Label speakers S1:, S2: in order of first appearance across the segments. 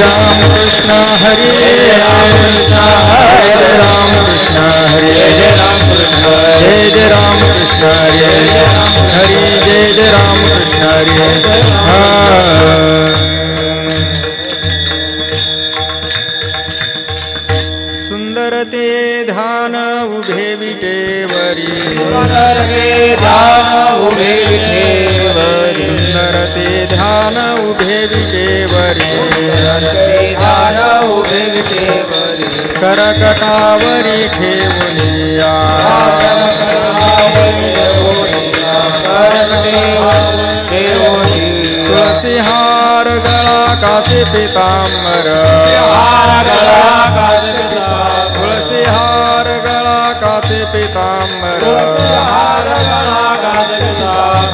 S1: राम कृष्ण हरे राम कृष्ण हरे राम कृष्ण हरे राम कृष्ण जय राम कृष्ण हरे राम हरे जय राम कृष्ण हरे सुंदर ते ध्यान उभे विटेवरी
S2: सुंदर ते ध्यान उभे विटेवरी
S1: सुंदर ते ध्यान उभे विटेवरी
S2: ध्यान उभे विटेवरी
S1: करकटावरी ठेवूनिया तुलसी हार गळा कासे पीतांबर तुलसी हार गळा कासे पीतांबर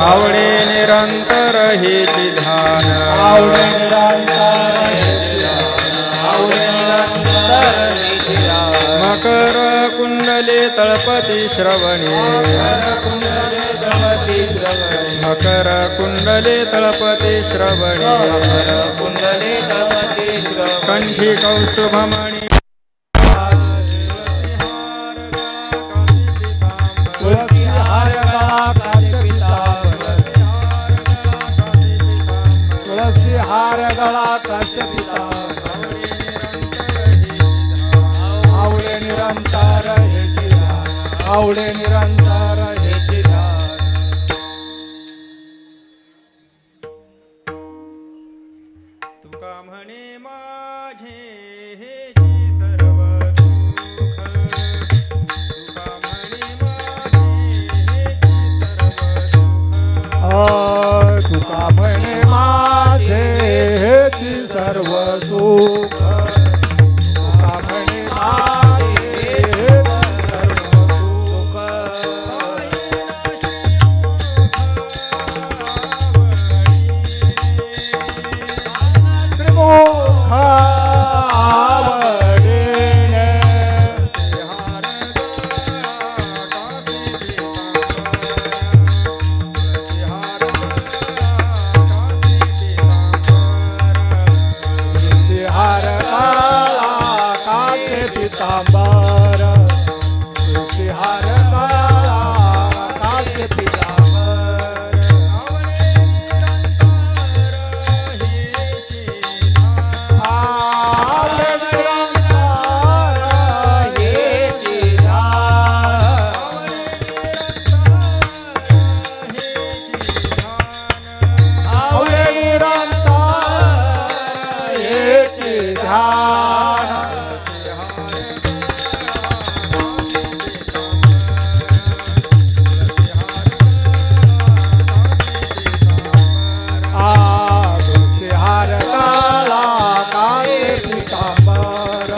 S1: आवडे निरंतर हेची ध्यान मकर कुंडले तळपती श्रवणे मकर कुंडले तळपती श्रवणे कंठी कौस्तुभमणि
S2: तुलसी हार गळा कासे पीतांबर तुलसी हार गळा कासे पीतांबर आवडे निरंतर हेची ध्यान आवडे निरंतर हेची ध्यान
S1: तुका म्हणे माझे हेची सर्व सुख तुका म्हणे माझे हेची सर्व सुख
S2: तुका म्हणे माझे हेची सर्व सुख तुका म्हणे माझे हेची सर्व सुख त्रिमुख आवडेने हार काळा कासे पीतांबर तुलसी हार काळा कासे पीतांबर आवडे निरंतर हेची ध्यान आवडे निरंतर हेची ध्यान तुलसी हार काळा कासे पीतांबर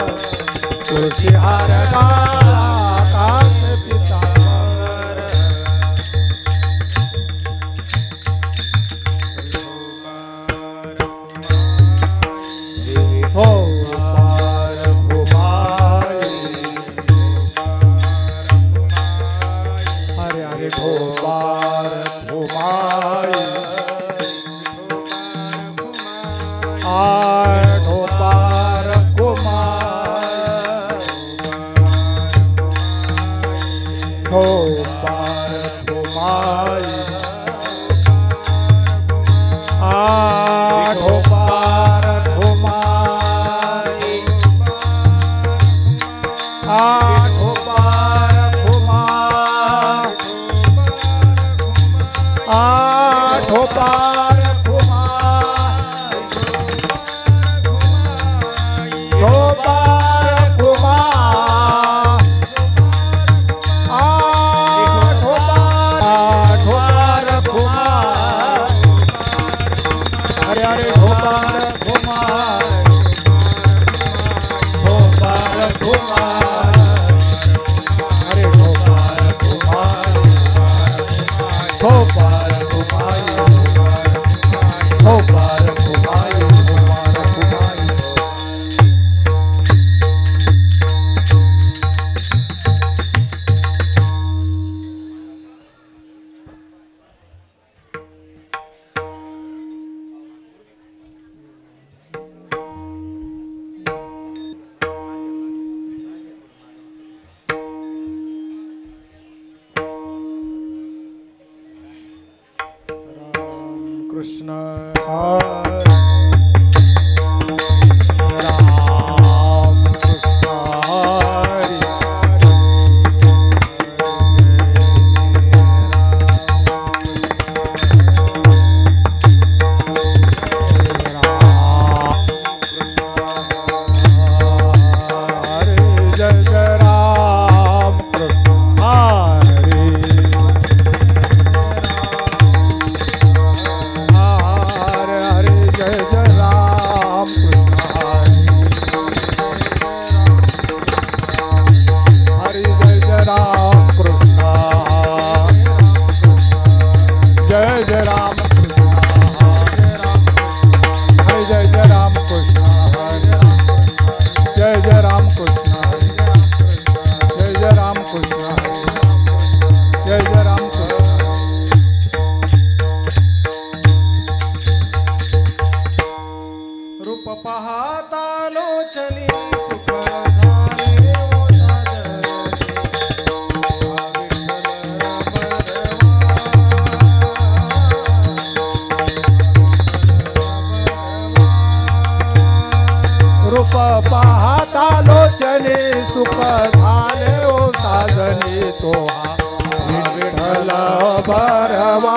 S2: तुलसी हार काळा कासे पीतांबर हो पार भुमाई हरे हरे ढोबार भुमाई ढोबार कुमार लोचनी सुख झाले ओ साजनी रूप पाहता लोचनी सुख झाले ओ साजनी तो विठ्ठल भरवा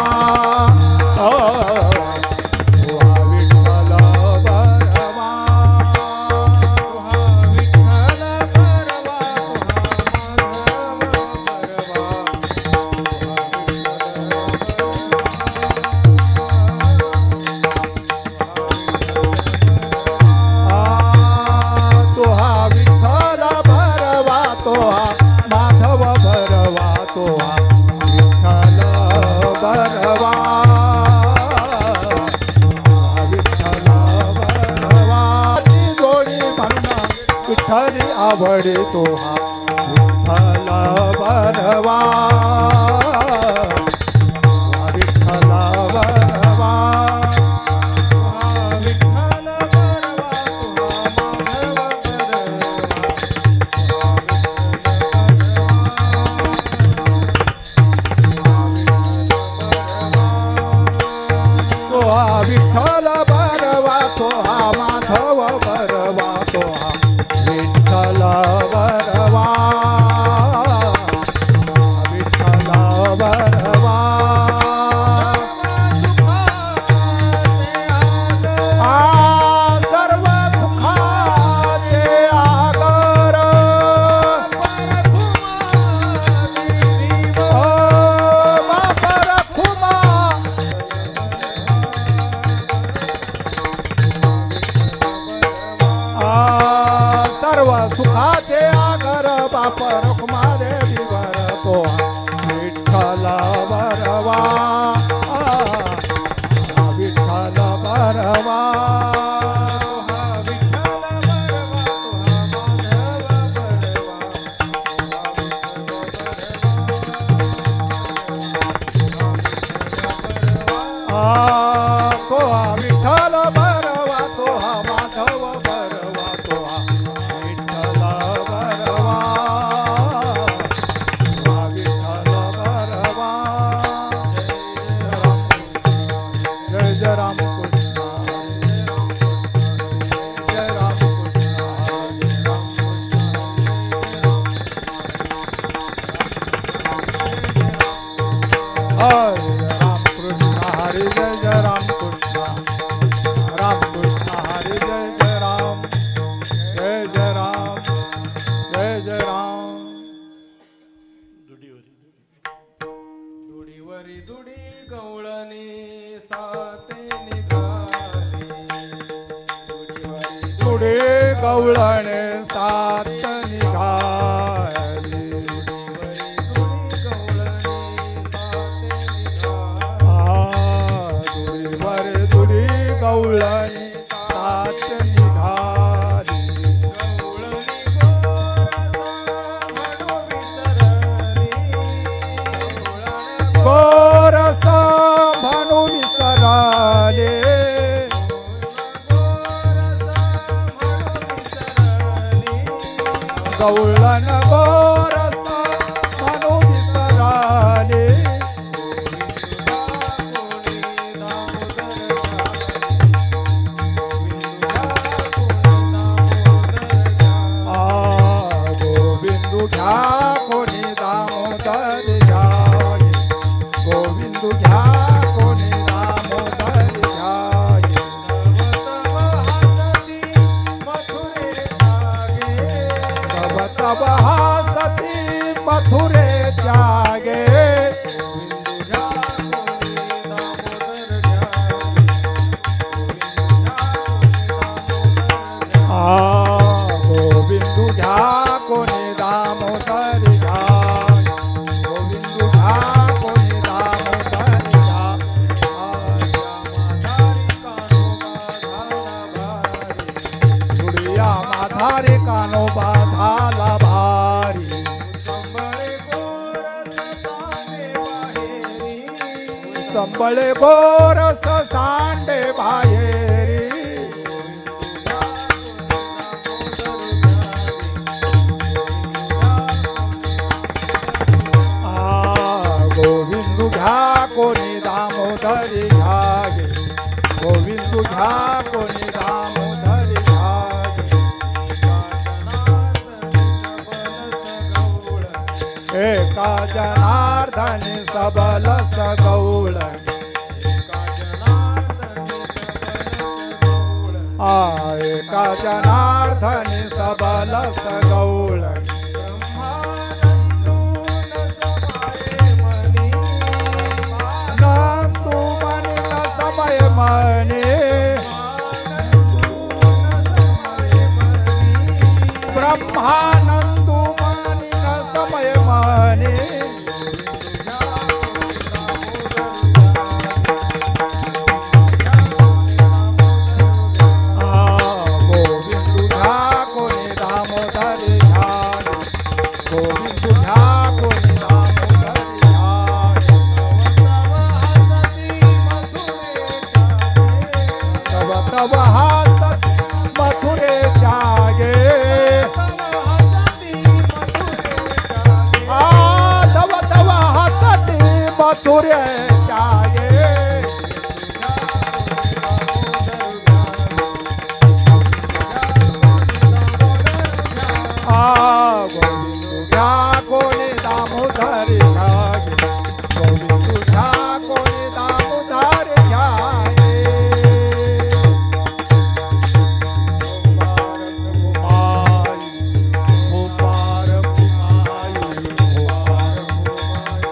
S2: विठ्ठली आवडे तो विठ्ठल भरवा विठ्ठल भरवा विठ्ठल भरवा तो माधव भरवा तो विठ्ठल भरवा विठ्ठल भरवा सर्व सुखाचे आगर परखुमा सर्व सुखाचे आगर बाप रखुमा देवी भरतो विठ्ठल भरवा विठ्ठल भरवा तो विठ्ठल भरवा तो माधव भरवा तो विठ्ठल भरवा विठ्ठल भरवा जय जय राम कृष्ण जय राम कृष्ण जय राम कृष्ण हरे जय जय राम कृष्ण राम कृष्ण हरे जय जय राम जय जय राम जय जय राम दुडीवरी दुडी गवळणी साते निघाली दुडी गवळणे सात निघाली गवळणी सात निघाली गोरस म्हणू विसराले गवळण गोरस म्हणू विसराले घ्या कोणी दामोदर घ्याय गोविंद घ्या कोणी दामोदर घ्याय तब तब हसती मथुरे त्यागे गोविंद घ्या कोणी दामोदर घ्या गोविंद घ्या कोणी दामोदर घ्या जुडिया माधारे कानोबा झाला भारी संबळे गोरस सांडे बाहेरी एका जनार्दनी सबल सगौळणी एका जनार्दनी सबल सगौळणी नंदू मनी न समय मनी ब्रह्मानंदू मनी न समय मनी तब हासत मथुरे जागे तब तब हासती मथुरे जागे गोविंद तुझ्या कोणी दामोदर जागे गोविंद तुझ्या कोणी दामोदर जागे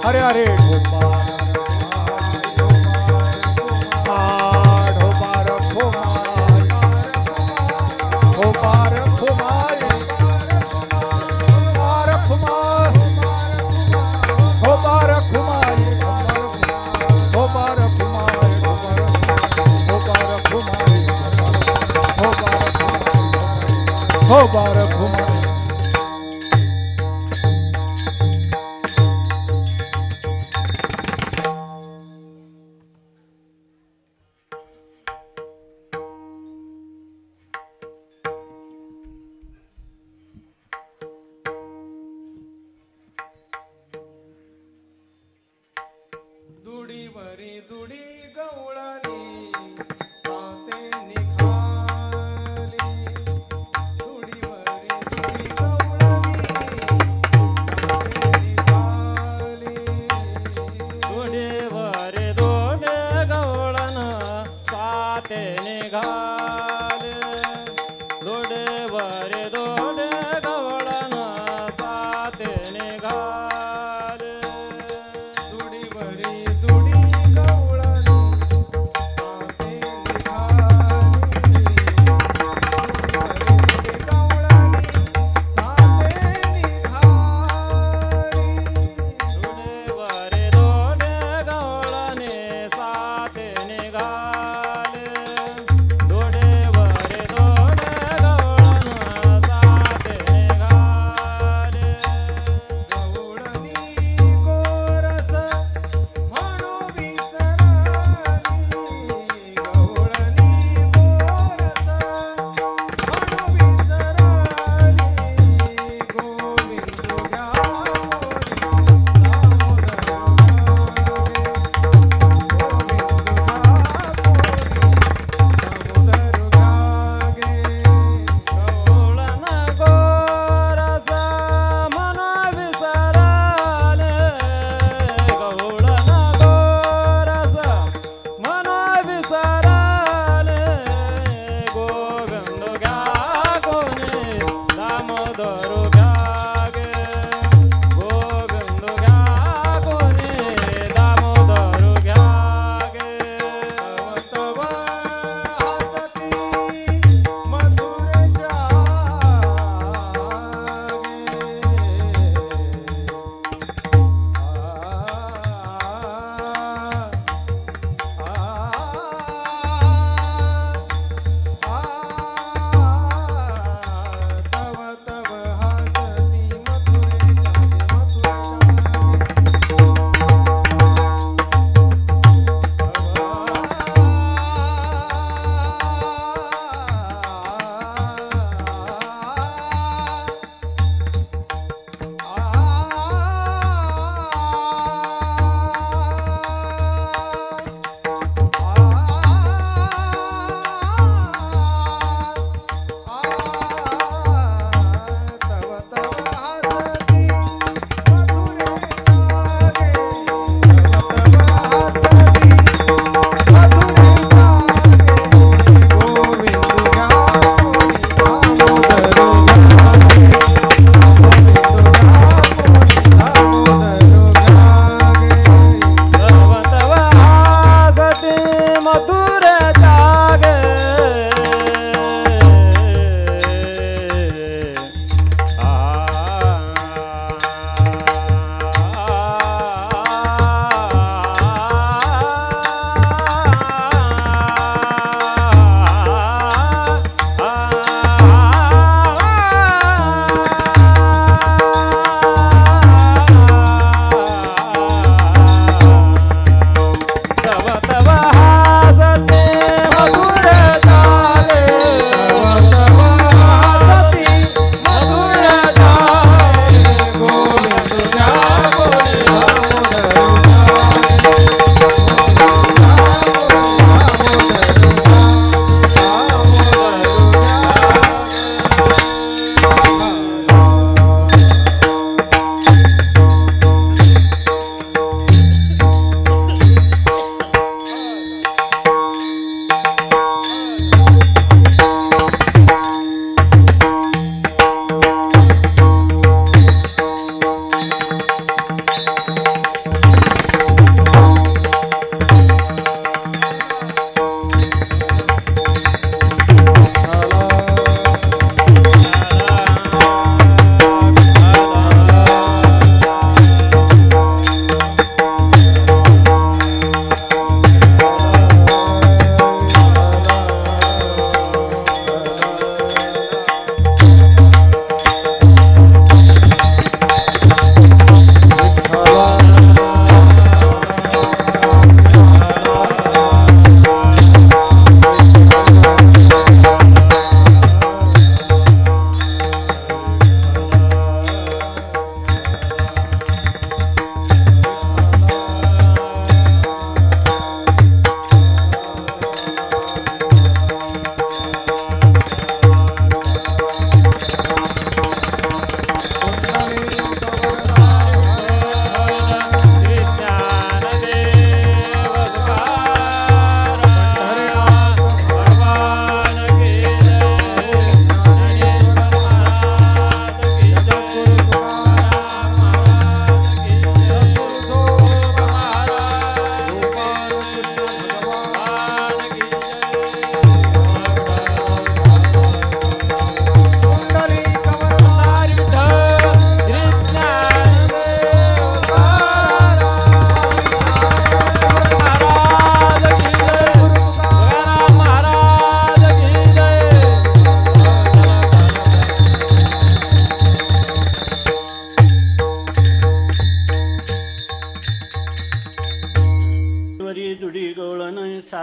S2: हरे हरे हो बार घुमाए
S3: दुडीवरी दुडी गवळणी साते निघाली दुडीवरी दुडी गवळणी साते निघाली
S4: दुडीवरी दुडी गवळण साते निघाले दुडीवरी दुडी गवळण साते निघाले
S3: दुडीवरी दुडी गवळणी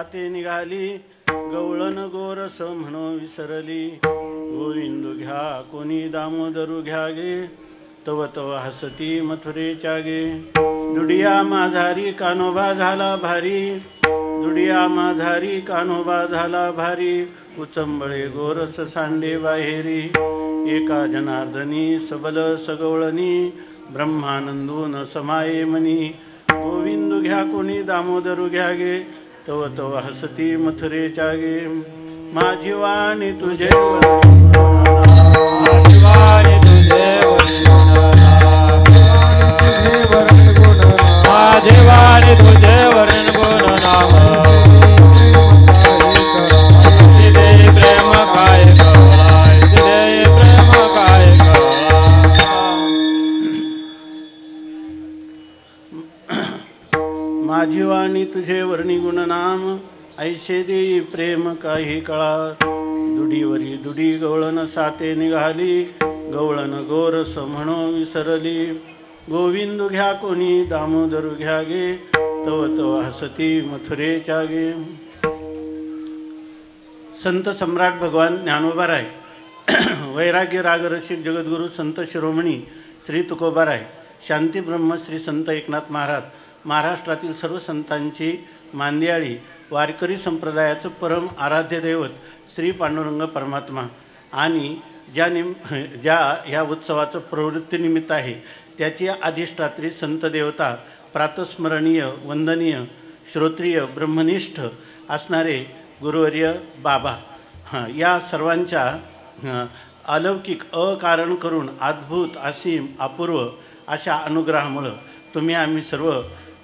S5: साते निघाली गवळण गोरस म्हणो विसरली गोविंदू घ्या कोणी दामोदरू घ्या गे तव तव हसती मथुरेच्या गे दुडिया माझारी कानोबा झाला भारी दुडिया माझारी कान्होबा झाला भारी उचंबळे गोरस सांडे बाहेरी एका जनार्दनी सबल सगवळणी ब्रह्मानंदून समाये मनी गोविंदू घ्या कोणी दामोदरू घ्या गे तव तव हसती मथुरेच्या गे माझी वाणी तुझे
S4: वाणी तुझे माझे वाणी तुझे वर्ण गुण नाम सिदे प्रेम काय कळाय सिदे प्रेम काय
S5: माझी वाणी तुझे वर्णी गुणनाम ऐसे देई प्रेम काही कळा दुडीवरी दुडी गवळण साते निघाली गवळण गोरस म्हणो विसरली गोविंदू घ्या कोणी दामोदरू घ्या गे तव तव हसती मथुरेच्या गे संत सम्राट भगवान ज्ञानोबाराय वैराग्य रागरसिक जगद्गुरु संत शिरोमणी श्री तुकोबाराय शांती ब्रह्म श्री संत एकनाथ महाराज महाराष्ट्रातील सर्व संतांची मांदियाळी वारकरी संप्रदायाचं परम आराध्य दैवत श्री पांडुरंग परमात्मा आणि ज्या ह्या उत्सवाचं प्रवृत्तीनिमित्त आहे त्याची अधिष्ठात्री संत देवता प्रातस्मरणीय वंदनीय श्रोत्रिय ब्रह्मनिष्ठ असणारे गुरुवर्य बाबा या सर्वांच्या अलौकिक अकारण करून अद्भुत असीम अपूर्व अशा अनुग्रहामुळं तुम्ही आम्ही सर्व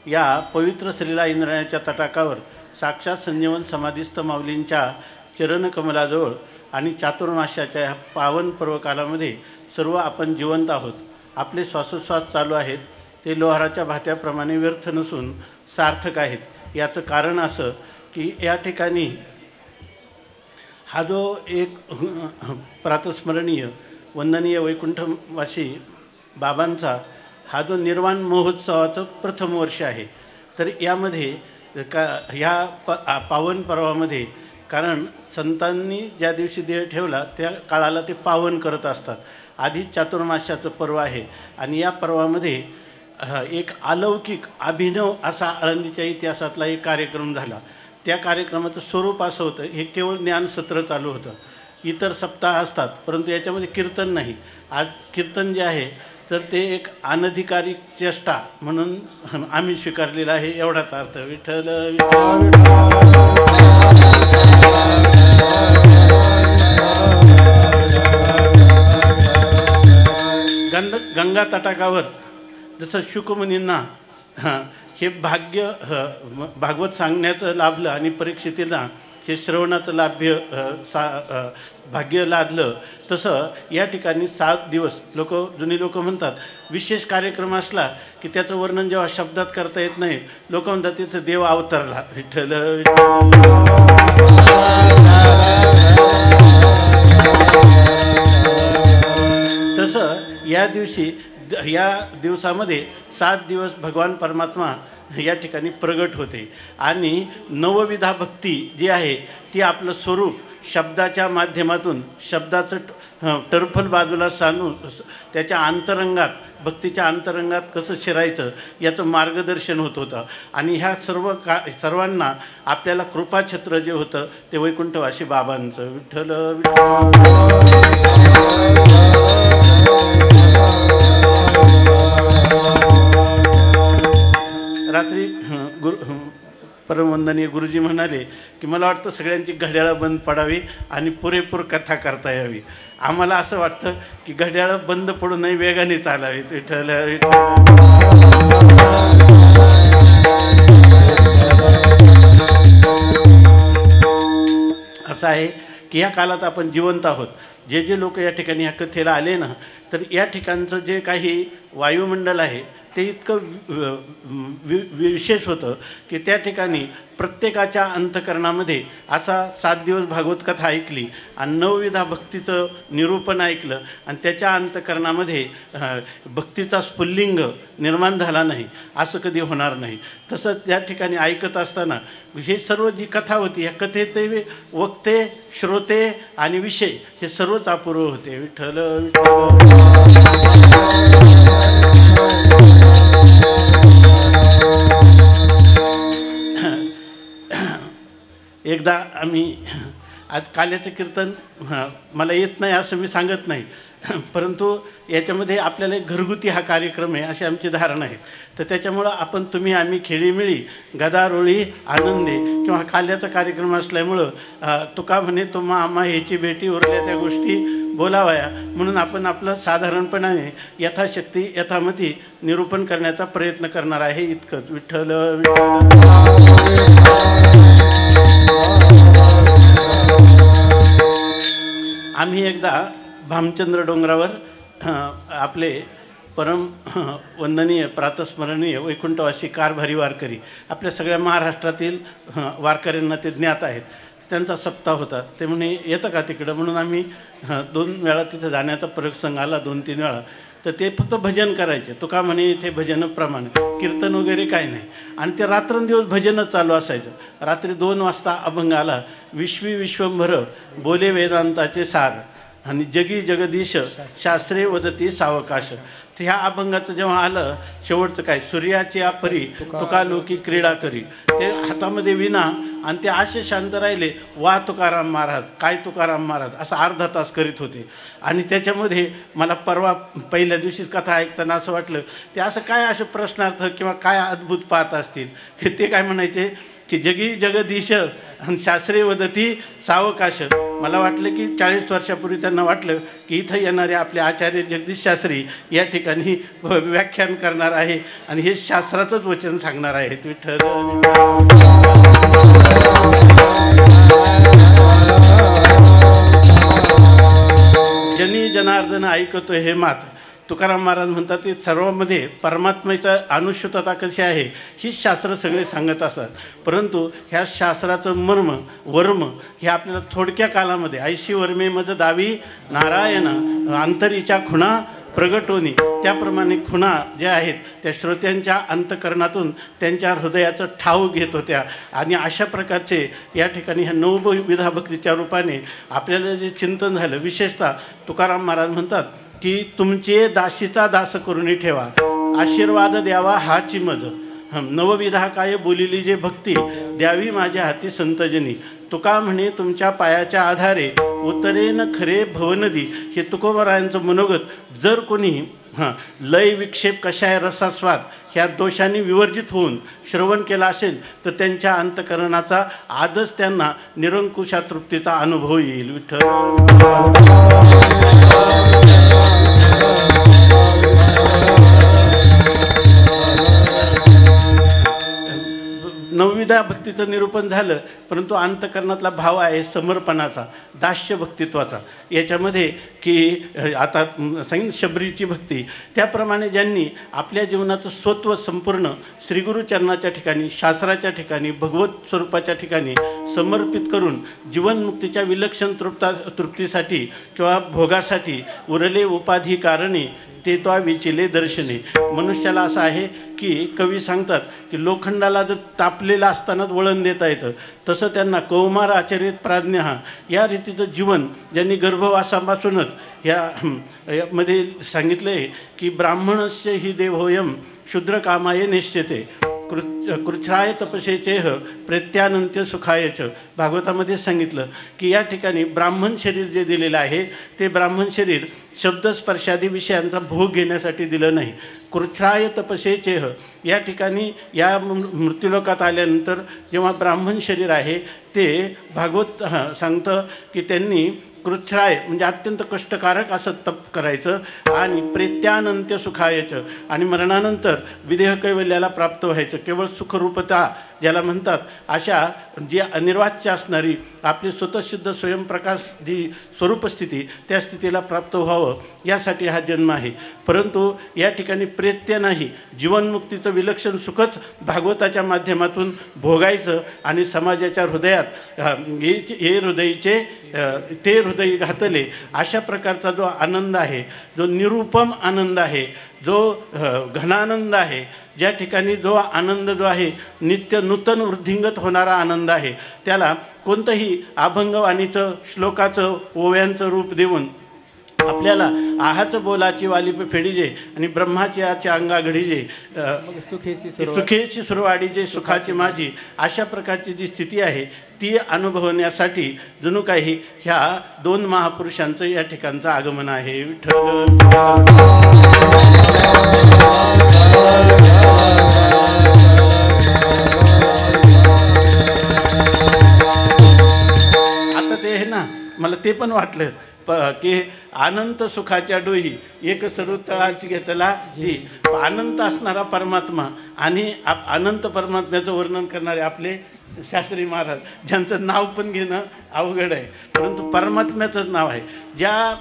S5: या पवित्र श्रीला इंद्रायणाच्या तटाकावर साक्षात संजीवन समाधिस्थ माऊलींच्या चरणकमलाजवळ आणि चातुर्मास्याच्या ह्या पावन पर्वकालामध्ये सर्व आपण जिवंत आहोत. आपले श्वासोच्छ्वास चालू आहेत ते लोहाराच्या भात्याप्रमाणे व्यर्थ नसून सार्थक आहेत. याचं कारण असं की या ठिकाणी हा जो एक प्रातस्मरणीय वंदनीय वैकुंठवासी बाबांचा हा जो निर्वाण महोत्सवाचं प्रथम वर्ष आहे. तर यामध्ये ह्या पावन पर्वामध्ये कारण संतांनी ज्या दिवशी देह ठेवला त्या काळाला ते पावन करत असतात. आधी चातुर्मास्याचं पर्व आहे आणि या पर्वामध्ये एक अलौकिक अभिनव असा आळंदीच्या इतिहासातला एक कार्यक्रम झाला. त्या कार्यक्रमाचं स्वरूप असं होतं, हे केवळ ज्ञानसत्र चालू होतं. इतर सप्ताह असतात परंतु याच्यामध्ये कीर्तन नाही. आज कीर्तन जे आहे तर ते एक अनधिकारिक चेष्टा म्हणून आम्ही स्वीकारलेला आहे एवढाच अर्थ. विठ्ठल गंगा तटाकावर जसं शुकमुनींना हे भाग्य भागवत सांगण्याचं लाभलं आणि परीक्षितीला हे श्रवणाचं भाग्य लादलं, तसं या ठिकाणी 7 दिवस जुनी लोक म्हणतात विशेष कार्यक्रम असला की त्याचं वर्णन जेव्हा शब्दात करता येत नाही, लोक म्हणतात तिथं देव अवतरला. विठ्ठल तसं या दिवसामध्ये 7 दिवस भगवान परमात्मा या ठिकाणी प्रगट होते आणि नवविधा भक्ती जी आहे ती आपलं स्वरूप शब्दाच्या माध्यमातून शब्दाचं टरफल बाजूला सांगून त्याच्या अंतरंगात भक्तीच्या अंतरंगात कसं शिरायचं याचं मार्गदर्शन होत होतं. आणि ह्या सर्वांना आपल्याला कृपाछत्र जे होतं ते वैकुंठवासी बाबांचं. विठ्ठल रात्री परमवंदनीय गुरुजी म्हणाले की मला वाटतं सगळ्यांची घड्याळं बंद पडावी आणि पुरेपूर कथा करता यावी. आम्हाला असं वाटतं की घड्याळं बंद पडू नये, वेगाने चालावीत. विठ्ठल असं आहे की या काळात आपण जिवंत आहोत. जे लोक या ठिकाणी या कथेला आले ना, तर या ठिकाणचं जे काही वायुमंडल आहे ते इतकं विशेष होतं की त्या ठिकाणी प्रत्येकाच्या अंतकरणामध्ये असा 7 दिवस भागवत कथा ऐकली आणि 9विधा भक्तीचं निरूपण ऐकलं आणि त्याच्या अंतकरणामध्ये भक्तीचा स्फुल्लिंग निर्माण झाला नाही, असं कधी होणार नाही. तसं त्या ठिकाणी ऐकत असताना हे सर्व जी कथा होती, ह्या कथेचे वक्ते, श्रोते आणि विषय हे सर्वच अपूर्व होते. विठ्ठल एकदा आम्ही आज काल्याचं कीर्तन मला येत नाही असं मी सांगत नाही, परंतु याच्यामध्ये आपल्याला एक घरगुती हा कार्यक्रम आहे अशी आमची धारणा आहे. तर त्याच्यामुळं आपण तुम्ही आम्ही खेळीमिळी गदारोळी आनंदे किंवा काल्याचा कार्यक्रम असल्यामुळं तुका म्हणे तुम्हा आम्हा ह्याची भेटी उरल्या त्या गोष्टी बोलावया म्हणून आपण आपलं साधारणपणाने यथाशक्ती यथामती निरूपण करण्याचा प्रयत्न करणार आहे. इतकंच. विठ्ठल आम्ही एकदा भामचंद्र डोंगरावर आपले परम वंदनीय प्रातस्मरणीय वैकुंठवासी कारभारी वारकरी आपल्या सगळ्या महाराष्ट्रातील वारकऱ्यांना ते ज्ञात आहेत, त्यांचा सप्ताह होता. ते म्हणे येतं का तिकडं, म्हणून आम्ही 2 वेळा तिथं जाण्याचा प्रसंग आला, 2-3 वेळा. तर ते फक्त भजन करायचे. तुका म्हणे इथे भजनप्रमाणे कीर्तन वगैरे काय नाही आणि ते रात्रंदिवस भजनच चालू असायचं. रात्री 2 वाजता अभंग आला, विश्वी विश्वंभर बोले वेदांताचे सार आणि जगी जगदीश शास्त्रे वदती सावकाश. तर ह्या अभंगाचं जेव्हा आलं शेवटचं काय, सूर्याची परी तुका लोकी क्रीडा करी, ते हातामध्ये विना आणि ते असे शांत राहिले, वा तुकाराम महाराज, काय तुकाराम महाराज, असं अर्धा तास करीत होते. आणि त्याच्यामध्ये मला परवा पहिल्या दिवशीच कथा ऐकताना असं वाटलं ते असं काय असे प्रश्नार्थ किंवा काय अद्भुत पाहत असतील की ते काय म्हणायचे की जगी जगदीश आणि शास्त्रे वदती सावकाश. मला वाटलं की 40 वर्षापूर्वी त्यांना वाटलं की इथं येणारे आपले आचार्य जगदीश शास्त्री या ठिकाणी व्याख्यान करणार आहे आणि हे शास्त्राचंच वचन सांगणार आहेत. विठ्ठल जनी जनार्दन ऐकतो हे मात. तुकाराम महाराज म्हणतात ते सर्वांमध्ये परमात्म्याचा अनुष्ठुतता कशी आहे हीच शास्त्र सगळे सांगत असतात, परंतु ह्या शास्त्राचं मर्म वर्म हे आपल्याला थोडक्या कालामध्ये ऐशी वर्मे मज दावी नारायण अंतरीच्या खुणा प्रगटोनी, त्याप्रमाणे खुणा ज्या आहेत त्या श्रोत्यांच्या अंतकरणातून त्यांच्या हृदयाचं ठाव घेत होत्या. आणि अशा प्रकारचे या ठिकाणी ह्या 9विधा भक्तीच्या रूपाने आपल्याला जे चिंतन झालं, विशेषतः तुकाराम महाराज म्हणतात की तुमचे दासीचा दास करून ठेवा, आशीर्वाद द्यावा हाची मज, 9विधा काय बोलिली जे भक्ती द्यावी माझ्या हाती संतजनी. तुका म्हणे तुमच्या पायाच्या आधारे उतरेन खरे भवनदी. हे तुकोबरायांचं मनोगत जर कोणी लय विक्षेप कशाय रसास्वाद ह्या दोषांनी विवर्जित होऊन श्रवण केला असेल तर त्यांच्या अंतकरणाचा आजच त्यांना निरंकुशा तृप्तीचा अनुभव येईल. विठ्ठल 9विधा भक्तीचं निरूपण झालं, परंतु अंतकरणातला भाव आहे समर्पणाचा, दास्य भक्तित्वाचा. याच्यामध्ये की आता सांगितलं शबरीची भक्ती, त्याप्रमाणे ज्यांनी आपल्या जीवनाचं स्वत्व संपूर्ण श्रीगुरुचरणाच्या ठिकाणी, शास्त्राच्या ठिकाणी, भगवत स्वरूपाच्या ठिकाणी समर्पित करून जीवनमुक्तीच्या विलक्षण तृप्तीसाठी किंवा भोगासाठी उरले उपाधी कारणे ते तो विचिले दर्शने. मनुष्याला असं आहे की कवी सांगतात की लोखंडाला जर तापलेला असतानाच वळण देता येतं, तसं त्यांना कौमार आचरित प्राज्ञा या रीतीचं जीवन ज्यांनी गर्भवासापासूनच यामध्ये सांगितलं आहे की ब्राह्मणस्य ही देवोयम शूद्र कामाये निश्चिते कृच्छ्राय तपसेचेह प्रत्यानंत्य सुखायच. भागवतामध्ये सांगितलं की या ठिकाणी ब्राह्मण शरीर जे दिलेलं आहे ते ब्राह्मण शरीर शब्दस्पर्शादी विषयांचा भोग घेण्यासाठी दिलं नाही. कृच्छ्राय तपसेचेह या ठिकाणी या मृत्यूलोकात आल्यानंतर जेव्हा ब्राह्मण शरीर आहे ते भागवत सांगतं की त्यांनी कृच्छ्राय म्हणजे अत्यंत कष्टकारक असं तप करायचं आणि प्रेत्यानंत्य सुखायचं आणि मरणानंतर विदेह कैवल्याला प्राप्त व्हायचं. केवळ सुखरूपता ज्याला म्हणतात, अशा जी अनिर्वाच्य असणारी आपली स्वतःसिद्ध स्वयंप्रकाश जी स्वरूपस्थिती, त्या स्थितीला प्राप्त व्हावं यासाठी हा जन्म आहे. परंतु या ठिकाणी प्रेत्य नाही, जीवनमुक्तीचं विलक्षण सुखच भागवताच्या माध्यमातून भोगायचं आणि समाजाच्या हृदयात हे हृदयीचे ते हृदय घातले अशा प्रकारचा जो आनंद आहे, जो निरुपम आनंद आहे, जो घनानंद आहे, ज्या ठिकाणी जो आनंद जो आहे नित्य नूतन वृद्धिंगत होणारा आनंद आहे, त्याला कोणतंही अभंगवाणीचं श्लोकाचं ओव्यांचं रूप देऊन आपल्याला आहाचं बोलाची वालिप फेडीजे आणि ब्रह्माची आचे अंगा घडीजे सुखेची सुरवाडीजे सुखाची माझी, अशा प्रकारची जी स्थिती आहे ती अनुभवण्यासाठी जणू काही ह्या दोन महापुरुषांचं या ठिकाणचं आगमन आहे. आता ते आहे ना, मला ते पण वाटलं की अनंत सुखाच्या डोही एक सरुतळाची घेतला जी, अनंत असणारा परमात्मा आणि अनंत परमात्म्याचं वर्णन करणारे आपले शास्त्री महाराज, ज्यांचं नाव पण घेणं अवघड आहे, परंतु परमात्म्याचंच नाव आहे. ज्या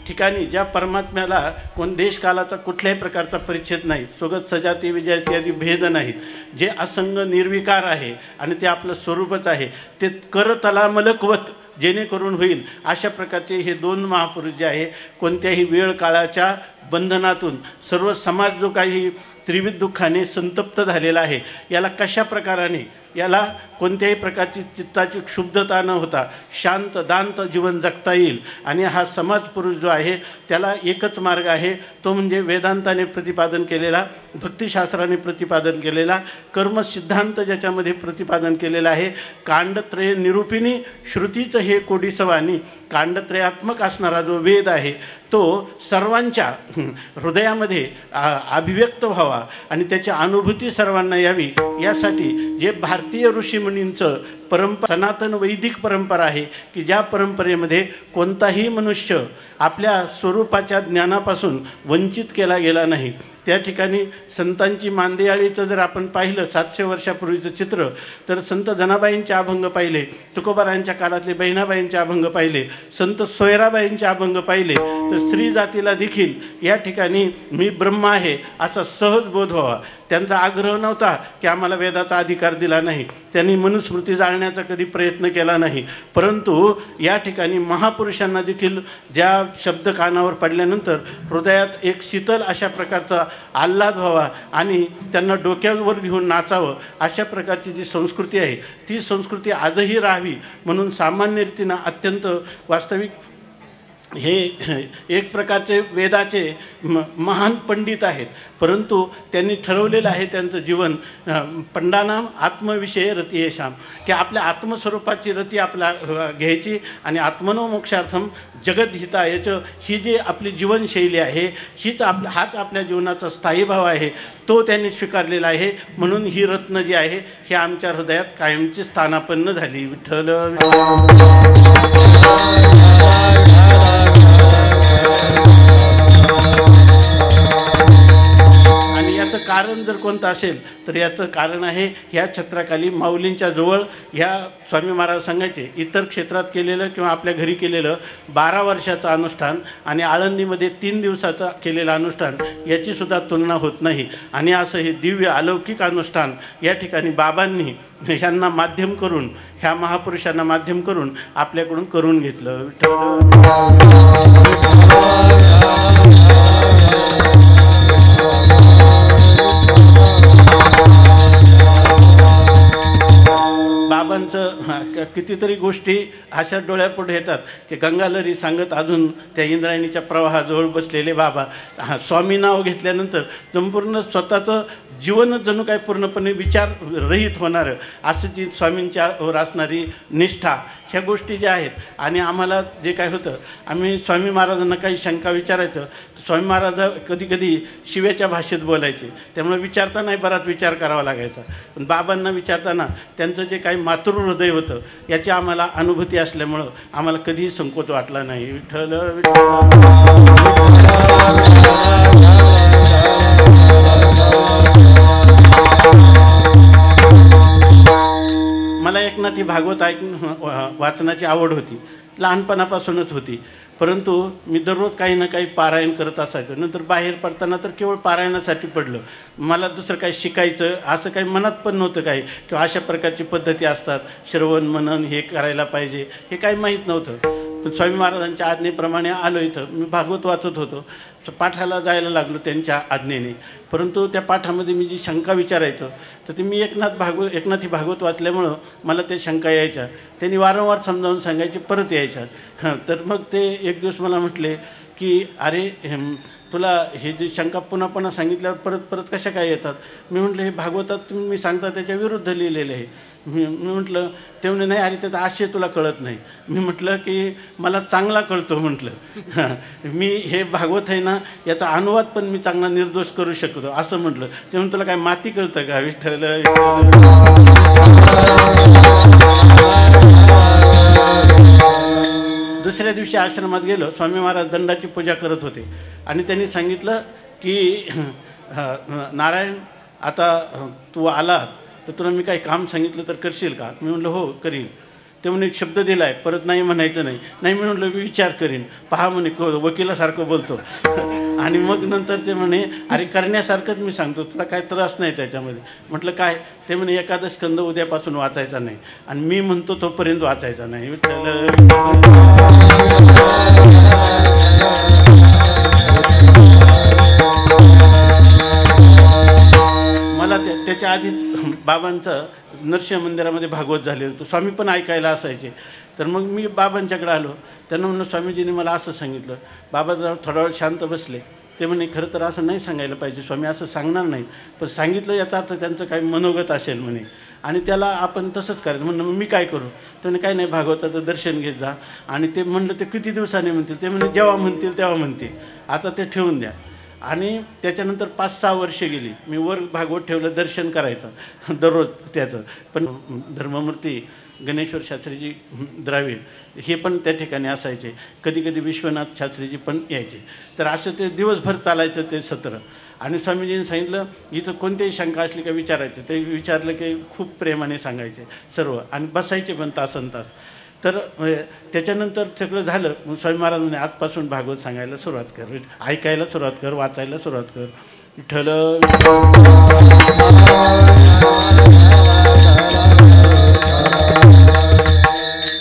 S5: ठिकाणी ज्या परमात्म्याला कोण देशकालाचा कुठल्याही प्रकारचा परिच्छेद नाही, स्वगत सजाती विजयाती आदी भेद नाहीत, जे असंग निर्विकार आहे आणि ते आपलं स्वरूपच आहे, ते करतलामलकवत जेणेकरून होईल अशा प्रकारचे हे दोन महापुरुष जे आहे, कोणत्याही वेळ काळाच्या बंधनातून सर्व समाज जो काही त्रिविध दुःखाने संतप्त झालेला आहे, याला कशा प्रकाराने, याला कोणत्याही प्रकारची चित्ताची क्षुब्धता न होता शांत दांत जीवन जगता येईल. आणि हा समाज पुरुष जो आहे त्याला एकच मार्ग आहे, तो म्हणजे वेदांताने प्रतिपादन केलेला, भक्तिशास्त्राने प्रतिपादन केलेला, कर्मसिद्धांत ज्याच्यामध्ये प्रतिपादन केलेला आहे, कांडत्रय निरूपिणी श्रुतीचं हे कोडीसवानी कांडत्रयात्मक असणारा जो वेद आहे तो सर्वांच्या हृदयामध्ये अभिव्यक्त व्हावा आणि त्याची अनुभूती सर्वांना यावी, यासाठी जे भारतीय ऋषीमुनींचं सनातन वैदिक परंपरा आहे की ज्या परंपरेमध्ये कोणताही मनुष्य आपल्या स्वरूपाच्या ज्ञानापासून वंचित केला गेला नाही. त्या ठिकाणी संतांची मांदियाळीचं जर आपण पाहिलं 700 वर्षापूर्वीचं चित्र, तर संत जनाबाईंचे अभंग पाहिले, तुकोबारायांच्या काळातले बहिणाबाईंचे अभंग पाहिले, संत सोयराबाईंचे अभंग पाहिले, तर स्त्री जातीला देखील या ठिकाणी मी ब्रह्म आहे असा सहज बोध व्हावा. त्यांचा आग्रह नव्हता की आम्हाला वेदाचा अधिकार दिला नाही, त्यांनी मनुस्मृती जाळण्याचा कधी प्रयत्न केला नाही, परंतु या ठिकाणी महापुरुषांना देखील ज्या शब्द कानावर पडल्यानंतर हृदयात एक शीतल अशा प्रकारचा आल्हाद व्हावा आणि त्यांना डोक्यावर घेऊन नाचावं, अशा प्रकारची जी संस्कृती आहे ती संस्कृती आजही राहावी म्हणून सामान्य रीतीनं अत्यंत वास्तविक हे एक प्रकारचे वेदाचे महान पंडित आहेत, परंतु त्यांनी ठरवलेलं आहे त्यांचं जीवन पंडानाम आत्मविषय रती येशाम, की आपल्या आत्मस्वरूपाची रती आपल्या घ्यायची आणि आत्मनो मोक्षार्थम जगद्हितायचं ही जी आपली जीवनशैली आहे हाच आपल्या जीवनाचा स्थायी भाव आहे, तो त्यांनी स्वीकारलेला आहे. म्हणून ही रत्न जी आहे ही आमच्या हृदयात कायमची स्थानापन्न झाली. विठ्ठल आणि याचं कारण जर कोणतं असेल तर याचं कारण आहे ह्या छत्राखाली माऊलींच्या जवळ ह्या स्वामी महाराज सांगायचे इतर क्षेत्रात केलेलं किंवा आपल्या घरी केलेलं 12 वर्षाचं अनुष्ठान आणि आळंदीमध्ये 3 दिवसाचं केलेलं अनुष्ठान याचीसुद्धा तुलना होत नाही. आणि असं हे दिव्य अलौकिक अनुष्ठान या ठिकाणी बाबांनी ह्यांना माध्यम करून, ह्या महापुरुषांना माध्यम करून आपल्याकडून करून घेतलं. बाबांचं कितीतरी गोष्टी अशा डोळ्यापुढे येतात की गंगालरी सांगत अजून त्या इंद्रायणीच्या प्रवाहाजवळ बसलेले बाबा स्वामी नाव घेतल्यानंतर संपूर्ण स्वतःचं जीवनच जणू काय पूर्णपणे विचार रहित होणारं असं जी स्वामींच्यावर असणारी निष्ठा, ह्या गोष्टी ज्या आहेत. आणि आम्हाला जे काय होतं, आम्ही स्वामी महाराजांना काही शंका विचारायचं, स्वामी महाराज कधी कधी शिव्याच्या भाषेत बोलायचे, त्यामुळे विचारतानाही बराच विचार करावा लागायचा. पण बाबांना विचारताना त्यांचं जे काही मातृ हृदय होतं याची आम्हाला अनुभूती असल्यामुळं आम्हाला कधीही संकोच वाटला नाही. विठ्ठल भागवत वाचनाची आवड होती, लहानपणापासूनच होती. परंतु मी दररोज काही ना काही पारायण करत असायचो. नंतर बाहेर पडताना तर केवळ पारायणासाठी पडलं. मला दुसरं काही शिकायचं असं काही मनात पण नव्हतं काही, किंवा अशा प्रकारची पद्धती असतात, श्रवण मनन हे करायला पाहिजे हे काही माहीत नव्हतं. तर स्वामी महाराजांच्या आज्ञेप्रमाणे आलो इथं. मी भागवत वाचत होतो, पाठाला जायला लागलो त्यांच्या आज्ञेने. परंतु त्या पाठामध्ये मी जी शंका विचारायचो तर ती मी एकनाथी भागवत वाचल्यामुळं मला ते शंका यायच्या. त्यांनी वारंवार समजावून सांगायचे, परत यायच्या. तर मग ते एक दिवस मला म्हटले की अरे तुला हे जे शंका पुन्हा पुन्हा सांगितल्यावर परत परत कशा काय येतात? मी म्हटलं हे भागवतात तुम्ही मी सांगता त्याच्या विरुद्ध लिहिलेले आहे. मी म्हटलं ते म्हणे नाही अरे त्याचा आशय तुला कळत नाही. मी म्हटलं की मला चांगला कळतो म्हटलं. मी हे भागवत आहे ना याचा अनुवाद पण मी चांगला निर्दोष करू शकतो असं म्हटलं. ते म्हणून तुला काय माती कळतं का? विठ्ठल. दुसऱ्या दिवशी आश्रमात गेलो. स्वामी महाराज दंडाची पूजा करत होते आणि त्यांनी सांगितलं की नारायण आता तू आला तर तुला मी काही काम सांगितलं तर करशील का? मी म्हटलं हो करीन. ते म्हणे एक शब्द दिला आहे परत नाही म्हणायचं नाही. नाही मी म्हटलं मी विचार करीन. पहा म्हणे वकिलासारखं बोलतो. आणि मग नंतर ते म्हणे अरे करण्यासारखंच मी सांगतो, तुला काय त्रास नाही त्याच्यामध्ये. म्हटलं काय? ते म्हणे एकादश स्कंद उद्यापासून वाचायचा नाही आणि मी म्हणतो तोपर्यंत वाचायचा नाही. मला त्याच्या आधीच बाबांचं नरसिंह मंदिरामध्ये भागवत झाले होतं. स्वामी पण ऐकायला असायचे. तर मग मी बाबांच्याकडे आलो. त्यांना म्हणलं स्वामीजींनी मला असं सांगितलं. बाबा जरा थोडा वेळ शांत बसले. ते म्हणे खरं तर असं नाही सांगायला पाहिजे, स्वामी असं सांगणार नाही, पण सांगितलं याचा अर्थ त्यांचं काही मनोगत असेल म्हणे आणि त्याला आपण तसंच करायचं. म्हणलं मग मी काय करू? तर म्हणे काही नाही भागवताचं दर्शन घेत जा. आणि ते म्हणलं ते किती दिवसांनी म्हणतील? ते म्हणजे जेव्हा म्हणतील तेव्हा म्हणतील, आता ते ठेवून द्या. आणि त्याच्यानंतर 5-6 वर्षे गेली. मी वर भागवत ठेवलं, दर्शन करायचं दररोज त्याचं. पण धर्ममूर्ती गणेश्वर शास्त्रीजी द्राविड हे पण त्या ठिकाणी असायचे. कधी कधी विश्वनाथ शास्त्रीजी पण यायचे. तर असं ते दिवसभर चालायचं ते सत्र. आणि स्वामीजींनी सांगितलं इथं कोणतीही शंका असली का विचारायचं. ते विचारलं की खूप प्रेमाने सांगायचे सर्व आणि बसायचे पण तासनतास. तर त्याच्यानंतर सगळं झालं. मग स्वामी महाराज म्हणे आजपासून भागवत सांगायला सुरुवात कर, ऐकायला सुरुवात कर, वाचायला सुरुवात कर. विठ्ठल.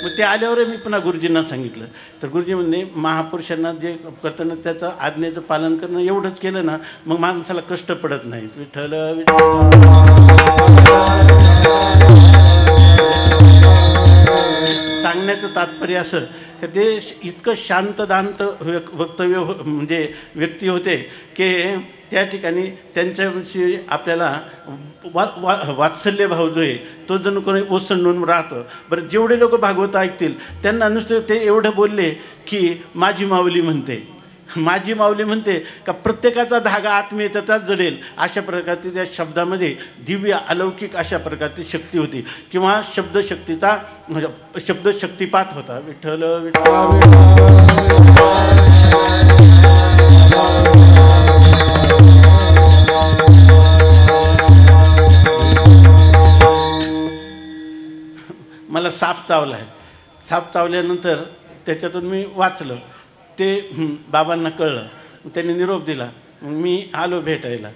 S5: मग ते आल्यावर मी पुन्हा गुरुजींना सांगितलं. तर गुरुजी म्हणणे महापुरुषांना जे करताना त्याचं आज्ञेचं पालन करणं एवढंच केलं ना मग माणसाला कष्ट पडत नाही. विठ्ठल. सांगण्याचं तात्पर्य असं की ते इतकं शांतदांत वक्तव्य म्हणजे व्यक्ती होते की त्या ठिकाणी त्यांच्याविषयी आपल्याला वात्सल्य भाव जो आहे तो जणू कोणी ओसंडून राहतो. बरं जेवढे लोक भागवत ऐकतील त्यांना नुसतं ते एवढं बोलले की माझी माऊली म्हणते, माझी माऊली म्हणते का प्रत्येकाचा धागा आत्मीयतेचाच जडेल अशा प्रकारची त्या शब्दामध्ये दिव्य अलौकिक अशा प्रकारची शक्ती होती किंवा शब्दशक्तीचा शब्दशक्तिपात होता. विठ्ठल. मला साप चावला आहे. साप चावल्यानंतर त्याच्यातून मी वाचलं. ते बाबांना कळलं. त्यांनी निरोप दिला. मी आलो भेटायला.